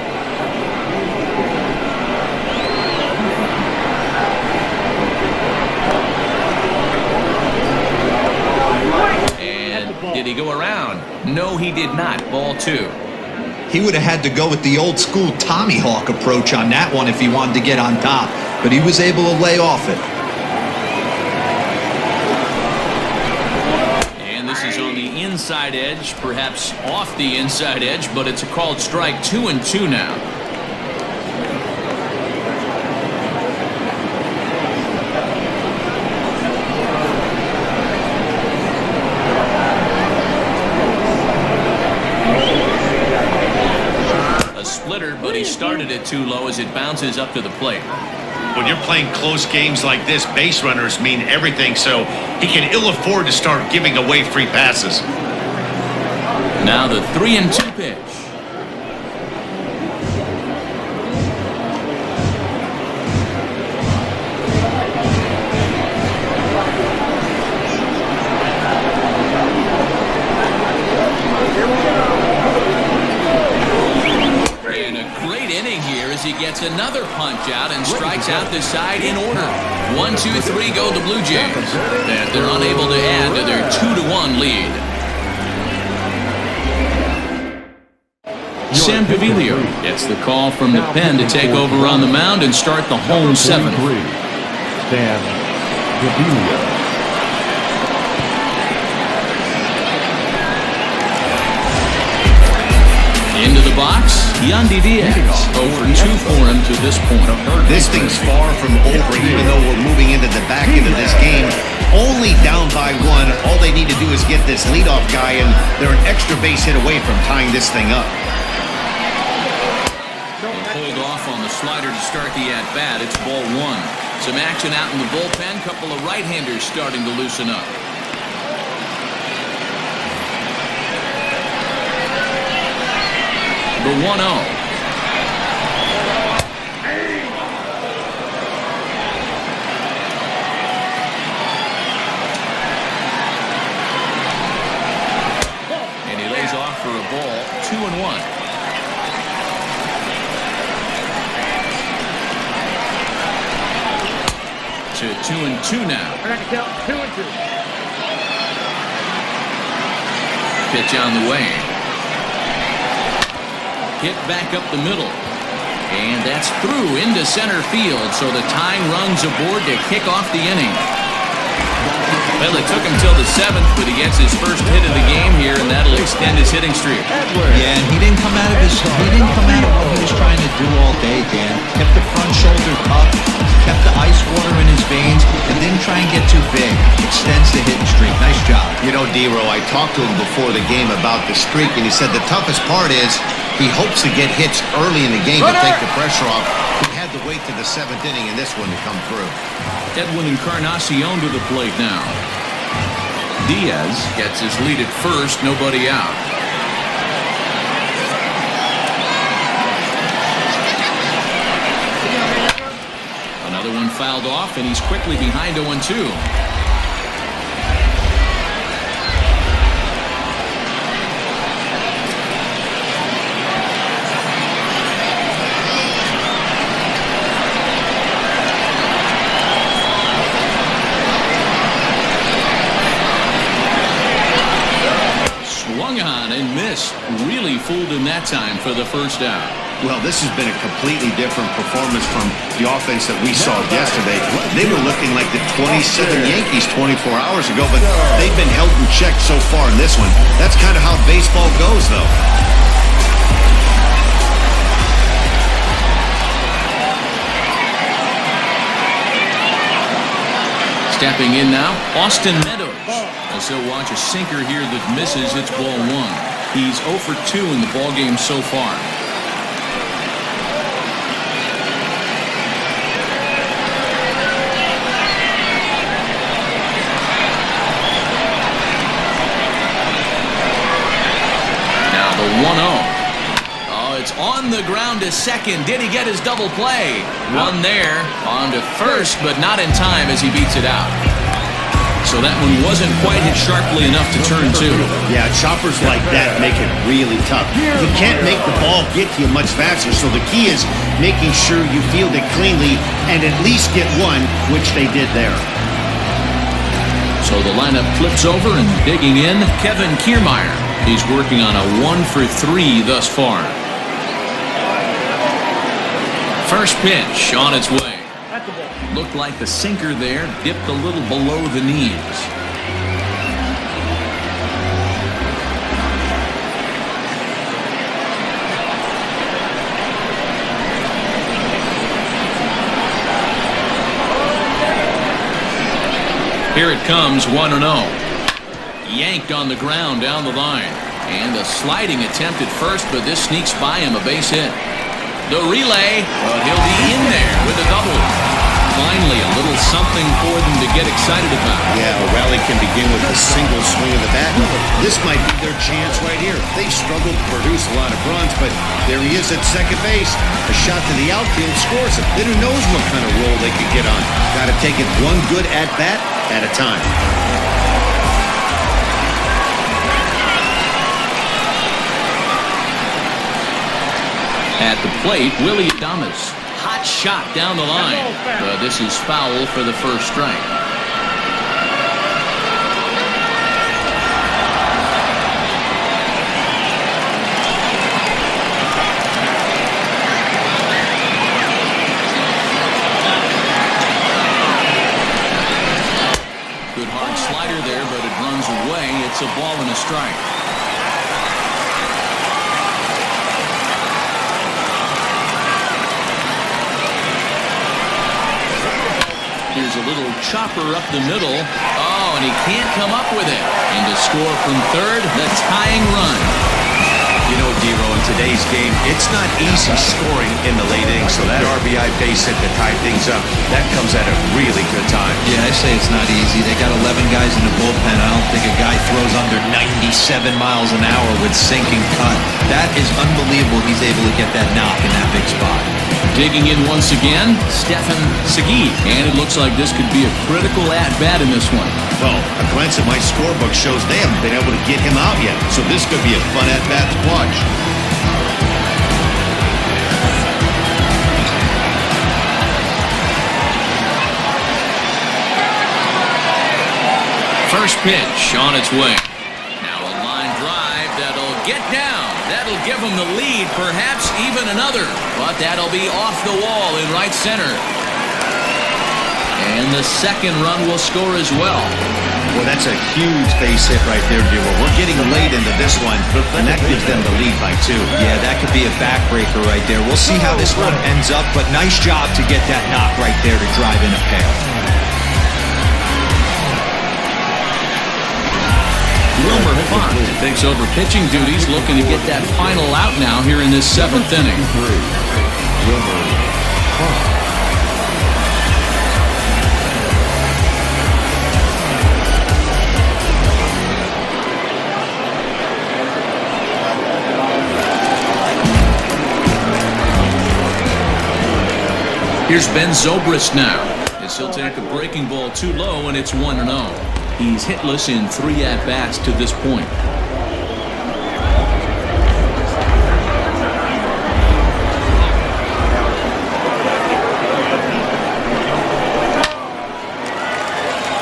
And did he go around? No, he did not. Ball 2. He would have had to go with the old school Tommy Hawk approach on that one if he wanted to get on top, but he was able to lay off it. And this is on the inside edge, perhaps off the inside edge, but it's a called strike. 2-2 now. But he started it too low as it bounces up to the plate. When you're playing close games like this, base runners mean everything, so he can ill afford to start giving away free passes. Now the 3-2 pitch. He gets another punch out and strikes out the side in order. 1-2-3 go the Blue Jays. And they're unable to add to their 2-1 lead. Sam Gaviglio gets the call from the pen to take over on the mound and start the home 7th. Sam Gaviglio. Into the box, Yandy Diaz. 0 for 2 for him to this point. This thing's far from over, even though we're moving into the back end of this game. Only down by 1. All they need to do is get this leadoff guy, and they're an extra base hit away from tying this thing up. They hold off on the slider to start the at-bat. It's ball 1. Some action out in the bullpen. Couple of right-handers starting to loosen up. The 1-0. And he lays off for a ball. 2-1. To 2-2 now. I got to count 2-2. Pitch on the way. Hit back up the middle. And that's through into center field, so the tying run's aboard to kick off the inning. Well, it took him till the 7th, but he gets his first hit of the game here, and that'll extend his hitting streak. Yeah, and he didn't come out of what he was trying to do all day, Dan. Kept the front shoulder up, kept the ice water in his veins, and didn't try and get too big. Extends the hitting streak. Nice job. You know, D-Row, I talked to him before the game about the streak, and he said the toughest part is he hopes to get hits early in the game to take the pressure off. He had to wait to the 7th inning in this one to come through. Edwin Encarnacion to the plate now. Diaz gets his lead at first, nobody out. Another one fouled off, and he's quickly behind 0-2. Swung on and missed. Really fooled him that time for the first out. Well, this has been a completely different performance from the offense that we saw yesterday. They were looking like the 27 Yankees 24 hours ago, but they've been held in check so far in this one. That's kind of how baseball goes, though. Stepping in now, Austin Meadows. Also watch a sinker here that misses. It's ball one. He's 0 for 2 in the ballgame so far. Now the 1-0. Oh, it's on the ground to second. Did he get his double play? Run there, on to first, but not in time as he beats it out. So that one wasn't quite hit sharply enough to turn two. Yeah, choppers like that make it really tough. You can't make the ball get to you much faster, so the key is making sure you field it cleanly and at least get one, which they did there. So the lineup flips over and digging in, Kevin Kiermaier. He's working on a 1 for 3 thus far. First pitch on its way. Looked like the sinker there dipped a little below the knees. Here it comes, 1-0. Yanked on the ground down the line. And a sliding attempt at first, but this sneaks by him, a base hit. The relay, but he'll be in there with a double. Finally, a little something for them to get excited about. Yeah, a rally can begin with a single swing of the bat. This might be their chance right here. They've struggled to produce a lot of runs, but there he is at second base. A shot to the outfield scores him. Then who knows what kind of roll they could get on. Got to take it one good at-bat at a time. At the plate, Willie Adames. Hot shot down the line. But this is foul for the first strike. Good hard slider there, but it runs away. It's a ball and a strike. Here's a little chopper up the middle. Oh, and he can't come up with it. And to score from third, the tying run. You know, Dero, in today's game, it's not easy scoring in the late innings, so that RBI base hit to tie things up, that comes at a really good time. Yeah, I say it's not easy. They got 11 guys in the bullpen. I don't think a guy throws under 97 miles an hour with sinking cut. That is unbelievable he's able to get that knock in that big spot. Digging in once again, Stefan Segui. And it looks like this could be a critical at-bat in this one. Well, a glance at my scorebook shows they haven't been able to get him out yet, so this could be a fun at-bat to watch. First pitch on its way. Now a line drive that'll get down. That'll give him the lead, perhaps even another. But that'll be off the wall in right center. And the second run will score as well. Well, that's a huge base hit right there, Dero. We're getting late into this one, and that gives them the lead by 2. Yeah, that could be a backbreaker right there. We'll see how this one ends up, but nice job to get that knock right there to drive in a pair. Wilmer Font takes over pitching duties, looking to get that final out now here in this 7th inning. Wilmer Font. Here's Ben Zobrist now, as he'll take a breaking ball too low, and it's 1-0. He's hitless in 3 at-bats to this point.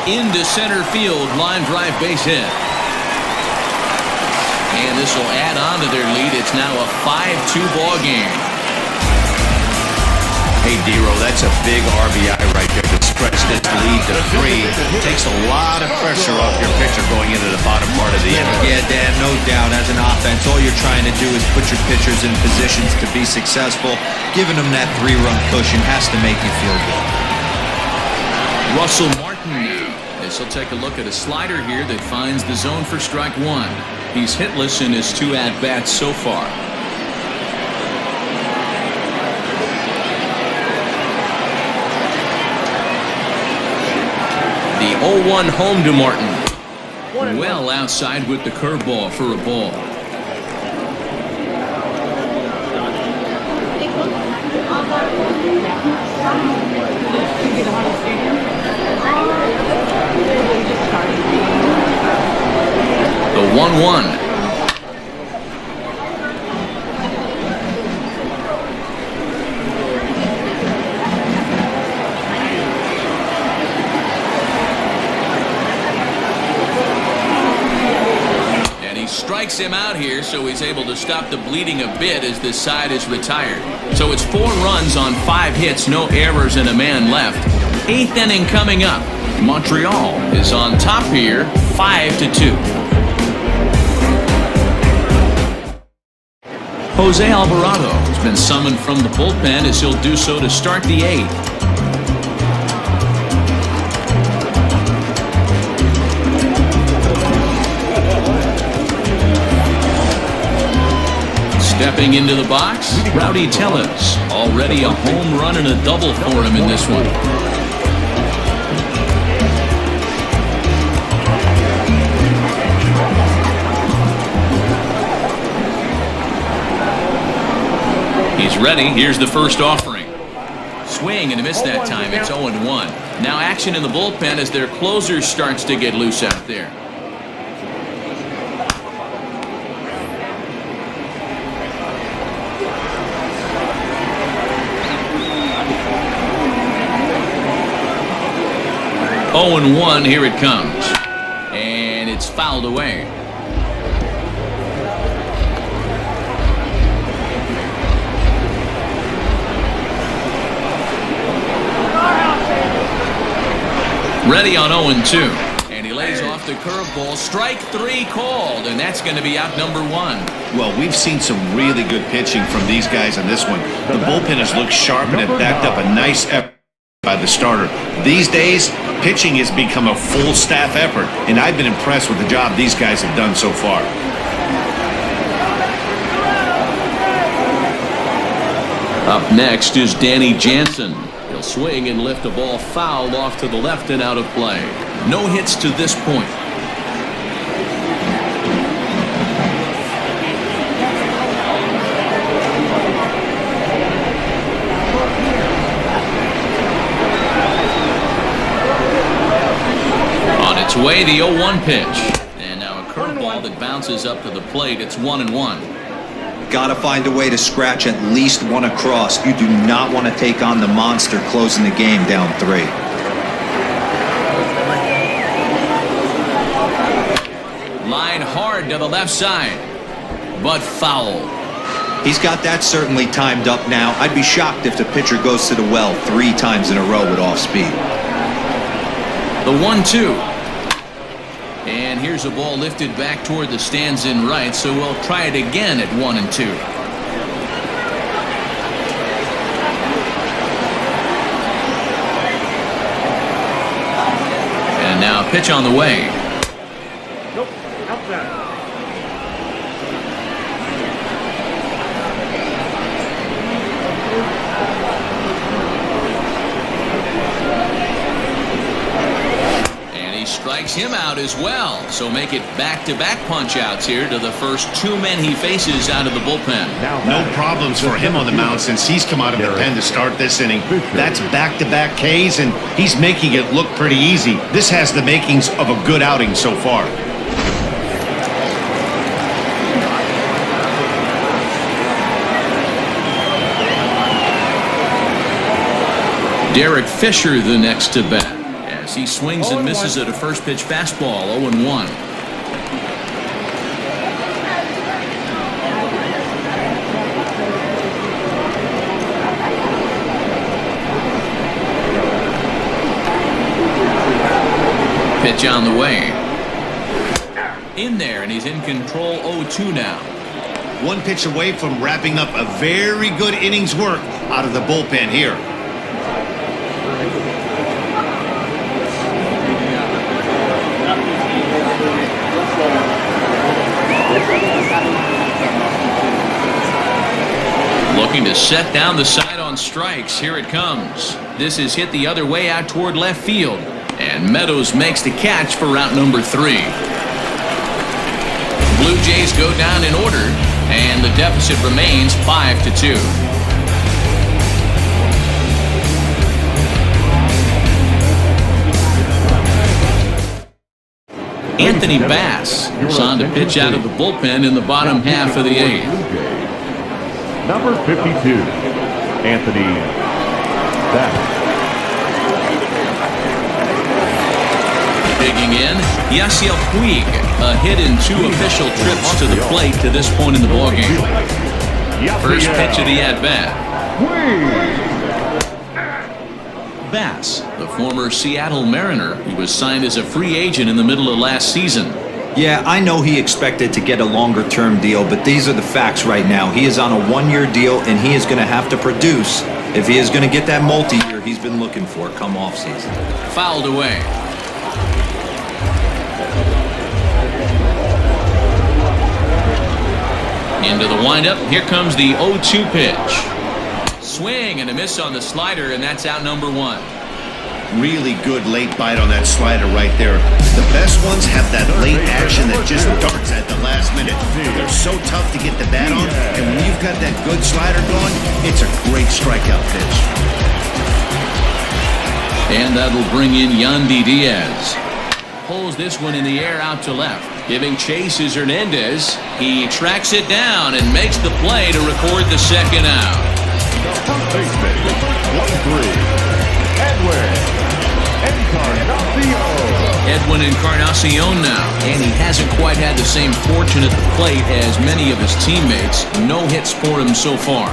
Into center field, line drive base hit. And this will add on to their lead. It's now a 5-2 ball game. Hey, Dero, that's a big RBI right there to stretch this lead to 3. Takes a lot of pressure off your pitcher going into the bottom part of the inning. Yeah, Dan, no doubt. As an offense, all you're trying to do is put your pitchers in positions to be successful. Giving them that 3-run cushion has to make you feel good. Russell Martin now. As he'll take a look at a slider here that finds the zone for strike 1. He's hitless in his 2 at-bats so far. The 0-1 home to Martin. Well outside with the curveball for a ball. The 1-1. Strikes him out here, so he's able to stop the bleeding a bit as this side is retired. So it's 4 runs on 5 hits, no errors, and a man left. 8th inning coming up. Montreal is on top here, 5-2. Jose Alvarado has been summoned from the bullpen as he'll do so to start the 8th. Stepping into the box, Rowdy Tellez. Already a home run and a double for him in this one. He's ready. Here's the first offering. Swing and a miss that time. It's 0-1. Now action in the bullpen as their closer starts to get loose out there. Oh, and 1, here it comes. And it's fouled away. Ready on 0-2. And he lays off the curveball. Strike 3 called, and that's going to be out number 1. Well, we've seen some really good pitching from these guys on this one. The bullpen has looked sharp and it backed up a nice effort by the starter. These days, pitching has become a full staff effort, and I've been impressed with the job these guys have done so far. Up next is Danny Jansen. He'll swing and lift a ball foul off to the left and out of play. No hits to this point. Way the 0-1 pitch, and now a curveball that bounces up to the plate. It's 1-1. Gotta find a way to scratch at least 1 across. You do not want to take on the monster closing the game down 3. Line hard to the left side, but foul. He's got that certainly timed up now. I'd be shocked if the pitcher goes to the well 3 times in a row with off speed. The 1-2. And here's a ball lifted back toward the stands in right, so we'll try it again at 1-2. And now a pitch on the way. Nope, outside. Strikes him out as well, so make it back-to-back punch-outs here to the first 2 men he faces out of the bullpen. No problems for him on the mound since he's come out of the pen to start this inning. That's back-to-back Ks, and he's making it look pretty easy. This has the makings of a good outing so far. Derek Fisher the next to bat. He swings and misses at a first pitch fastball. 0-1. Pitch on the way. In there, and he's in control 0-2 now. One pitch away from wrapping up a very good innings work out of the bullpen here. Looking to set down the side on strikes. Here it comes. This is hit the other way out toward left field. And Meadows makes the catch for route number 3. Blue Jays go down in order, and the deficit remains 5-2. Anthony Bass is on to pitch out of the bullpen in the bottom half of the 8th. Number 52, Anthony Bass. Digging in, Yasiel Puig, a hit in 2 official trips to the plate to this point in the ballgame. First pitch of the at-bat. Bass, the former Seattle Mariner, who was signed as a free agent in the middle of last season. Yeah, I know he expected to get a longer-term deal, but these are the facts right now. He is on a 1-year deal, and he is going to have to produce if he is going to get that multi-year he's been looking for come off-season. Fouled away. Into the windup. Here comes the 0-2 pitch. Swing and a miss on the slider, and that's out number 1. Really good late bite on that slider right there. The best ones have that late action that just darts at the last minute. They're so tough to get the bat on, and when you've got that good slider going, it's a great strikeout pitch. And that'll bring in Yandy Diaz. Pulls this one in the air out to left. Giving chase is Hernandez. He tracks it down and makes the play to record the second out. Baseman, 1-3, Edwin Encarnacion now, and he hasn't quite had the same fortune at the plate as many of his teammates. No hits for him so far.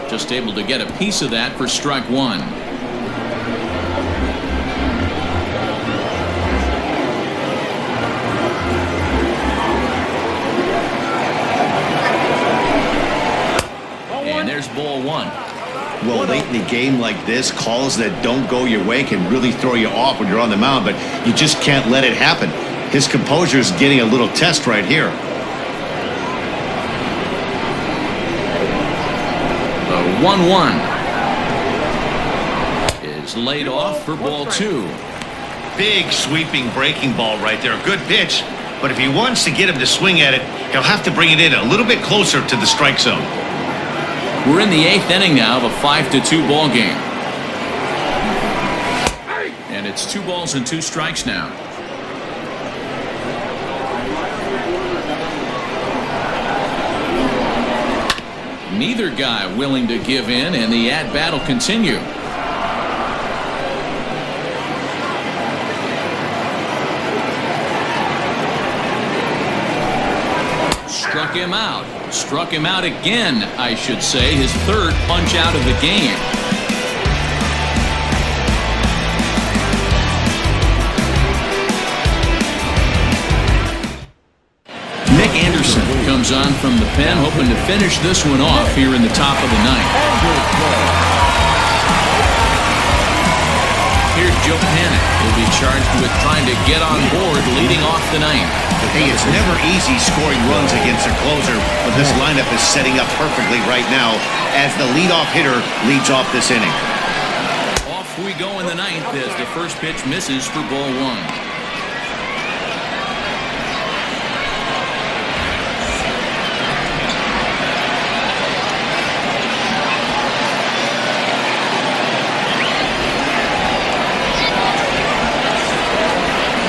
Just able to get a piece of that for strike 1. And there's ball 1. Well, late in the game like this, calls that don't go your way can really throw you off when you're on the mound, but you just can't let it happen. His composure is getting a little test right here. The 1-1 is laid off for ball 2. Big sweeping breaking ball right there. Good pitch, but if he wants to get him to swing at it, he'll have to bring it in a little bit closer to the strike zone. We're in the 8th inning now of a 5-2 ball game. And it's 2 balls and 2 strikes now. Neither guy willing to give in, and the at-bat will continue. Struck him out. Struck him out again, I should say. His 3rd punch out of the game. Nick Anderson comes on from the pen, hoping to finish this one off here in the top of the 9th. Here's Joe Panik. He'll be charged with trying to get on board leading off the 9th. Hey, it's never easy scoring runs against a closer, but this lineup is setting up perfectly right now as the leadoff hitter leads off this inning. Off we go in the 9th as the first pitch misses for ball 1.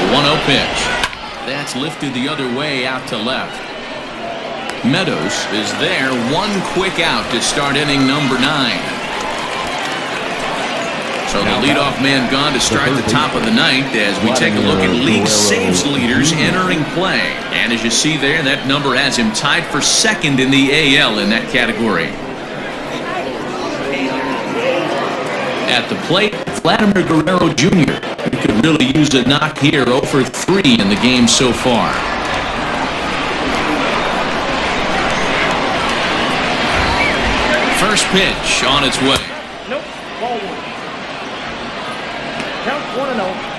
The 1-0 pitch. That's lifted the other way out to left. Meadows is there. 1 quick out to start inning number 9. So the leadoff man gone to start the top of the 9th as we take a look at league saves leaders entering play. And as you see there, that number has him tied for 2nd in the AL in that category. At the plate Vladimir Guerrero Jr. He could really use a knock here, 0 for 3 in the game so far. First pitch on its way. Nope. Ball 1. Count 1-0.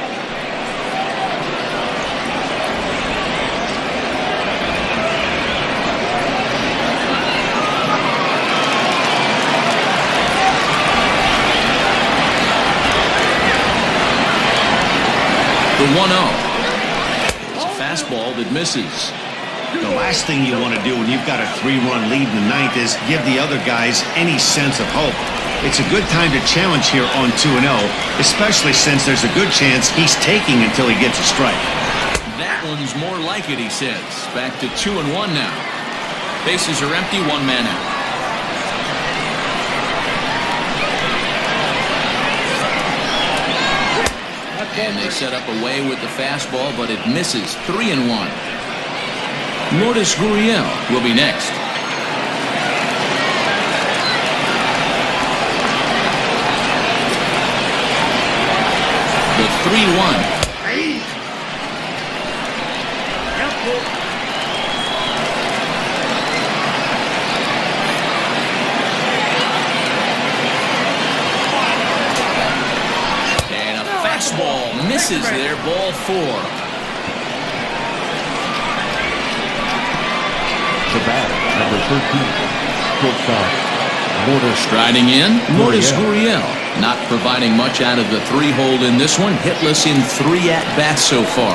The 1-0. It's a fastball that misses. The last thing you want to do when you've got a 3-run lead in the ninth is give the other guys any sense of hope. It's a good time to challenge here on 2-0, especially since there's a good chance he's taking until he gets a strike. That one's more like it, he says. Back to 2-1 now. Bases are empty, 1 man out. And they set up away with the fastball, but it misses. 3-1. Lourdes Gurriel will be next. The 3-1. Fastball misses there, ball 4. The bat, number 13, shortstop, Lourdes. Striding in, Lourdes Gurriel. Not providing much out of the 3-hole in this one. Hitless in 3 at-bats so far.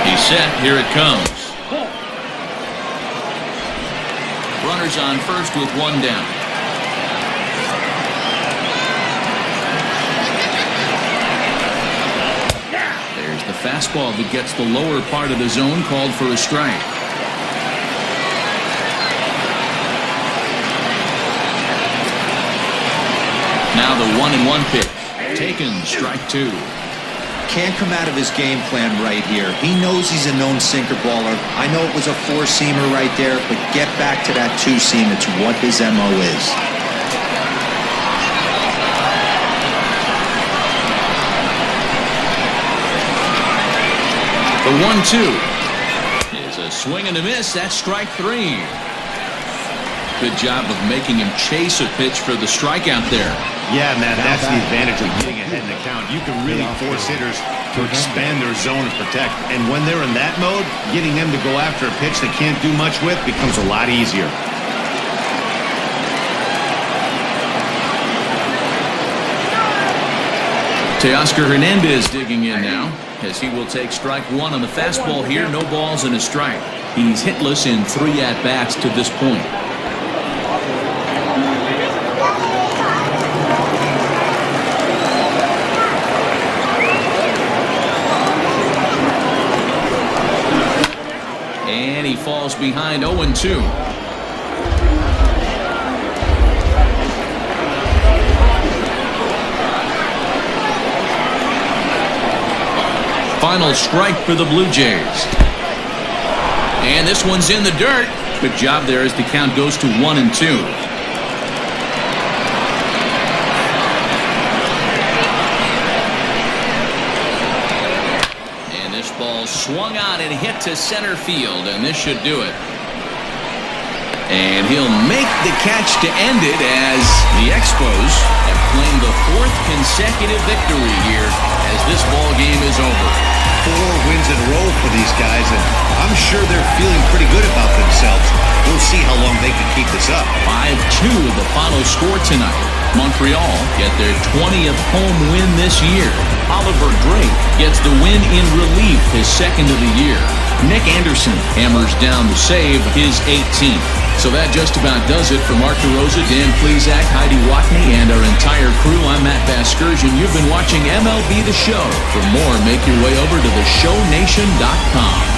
He's set, here it comes. Runners on first with 1 down. The fastball that gets the lower part of the zone, called for a strike. Now the 1-1 pitch. Taken, strike 2. Can't come out of his game plan right here. He knows he's a known sinker baller. I know it was a 4-seamer right there, but get back to that 2-seam. It's what his MO is. The 1-2 is a swing and a miss. That's strike 3. Good job of making him chase a pitch for the strikeout there. Yeah, Matt, that's the advantage of getting ahead in the count. You can really force hitters to expand their zone and protect. And when they're in that mode, getting them to go after a pitch they can't do much with becomes a lot easier. Teoscar Hernandez digging in now, as he will take strike 1 on the fastball here. No balls and a strike. He's hitless in 3 at-bats to this point. And he falls behind 0-2. Final strike for the Blue Jays. And this one's in the dirt. Good job there as the count goes to 1-2. And this ball swung on and hit to center field, and this should do it. And he'll make the catch to end it as the Expos have claimed the 4th consecutive victory here as this ball game is over. 4 wins in a row for these guys, and I'm sure they're feeling pretty good about themselves. We'll see how long they can keep this up. 5-2 the final score tonight. Montreal get their 20th home win this year. Oliver Drake gets the win in relief, his 2nd of the year. Nick Anderson hammers down the save, his 18th. So that just about does it for Mark DeRosa, Dan Plesac, Heidi Watney, and our entire crew. I'm Matt Vasgersian. You've been watching MLB The Show. For more, make your way over to theshownation.com.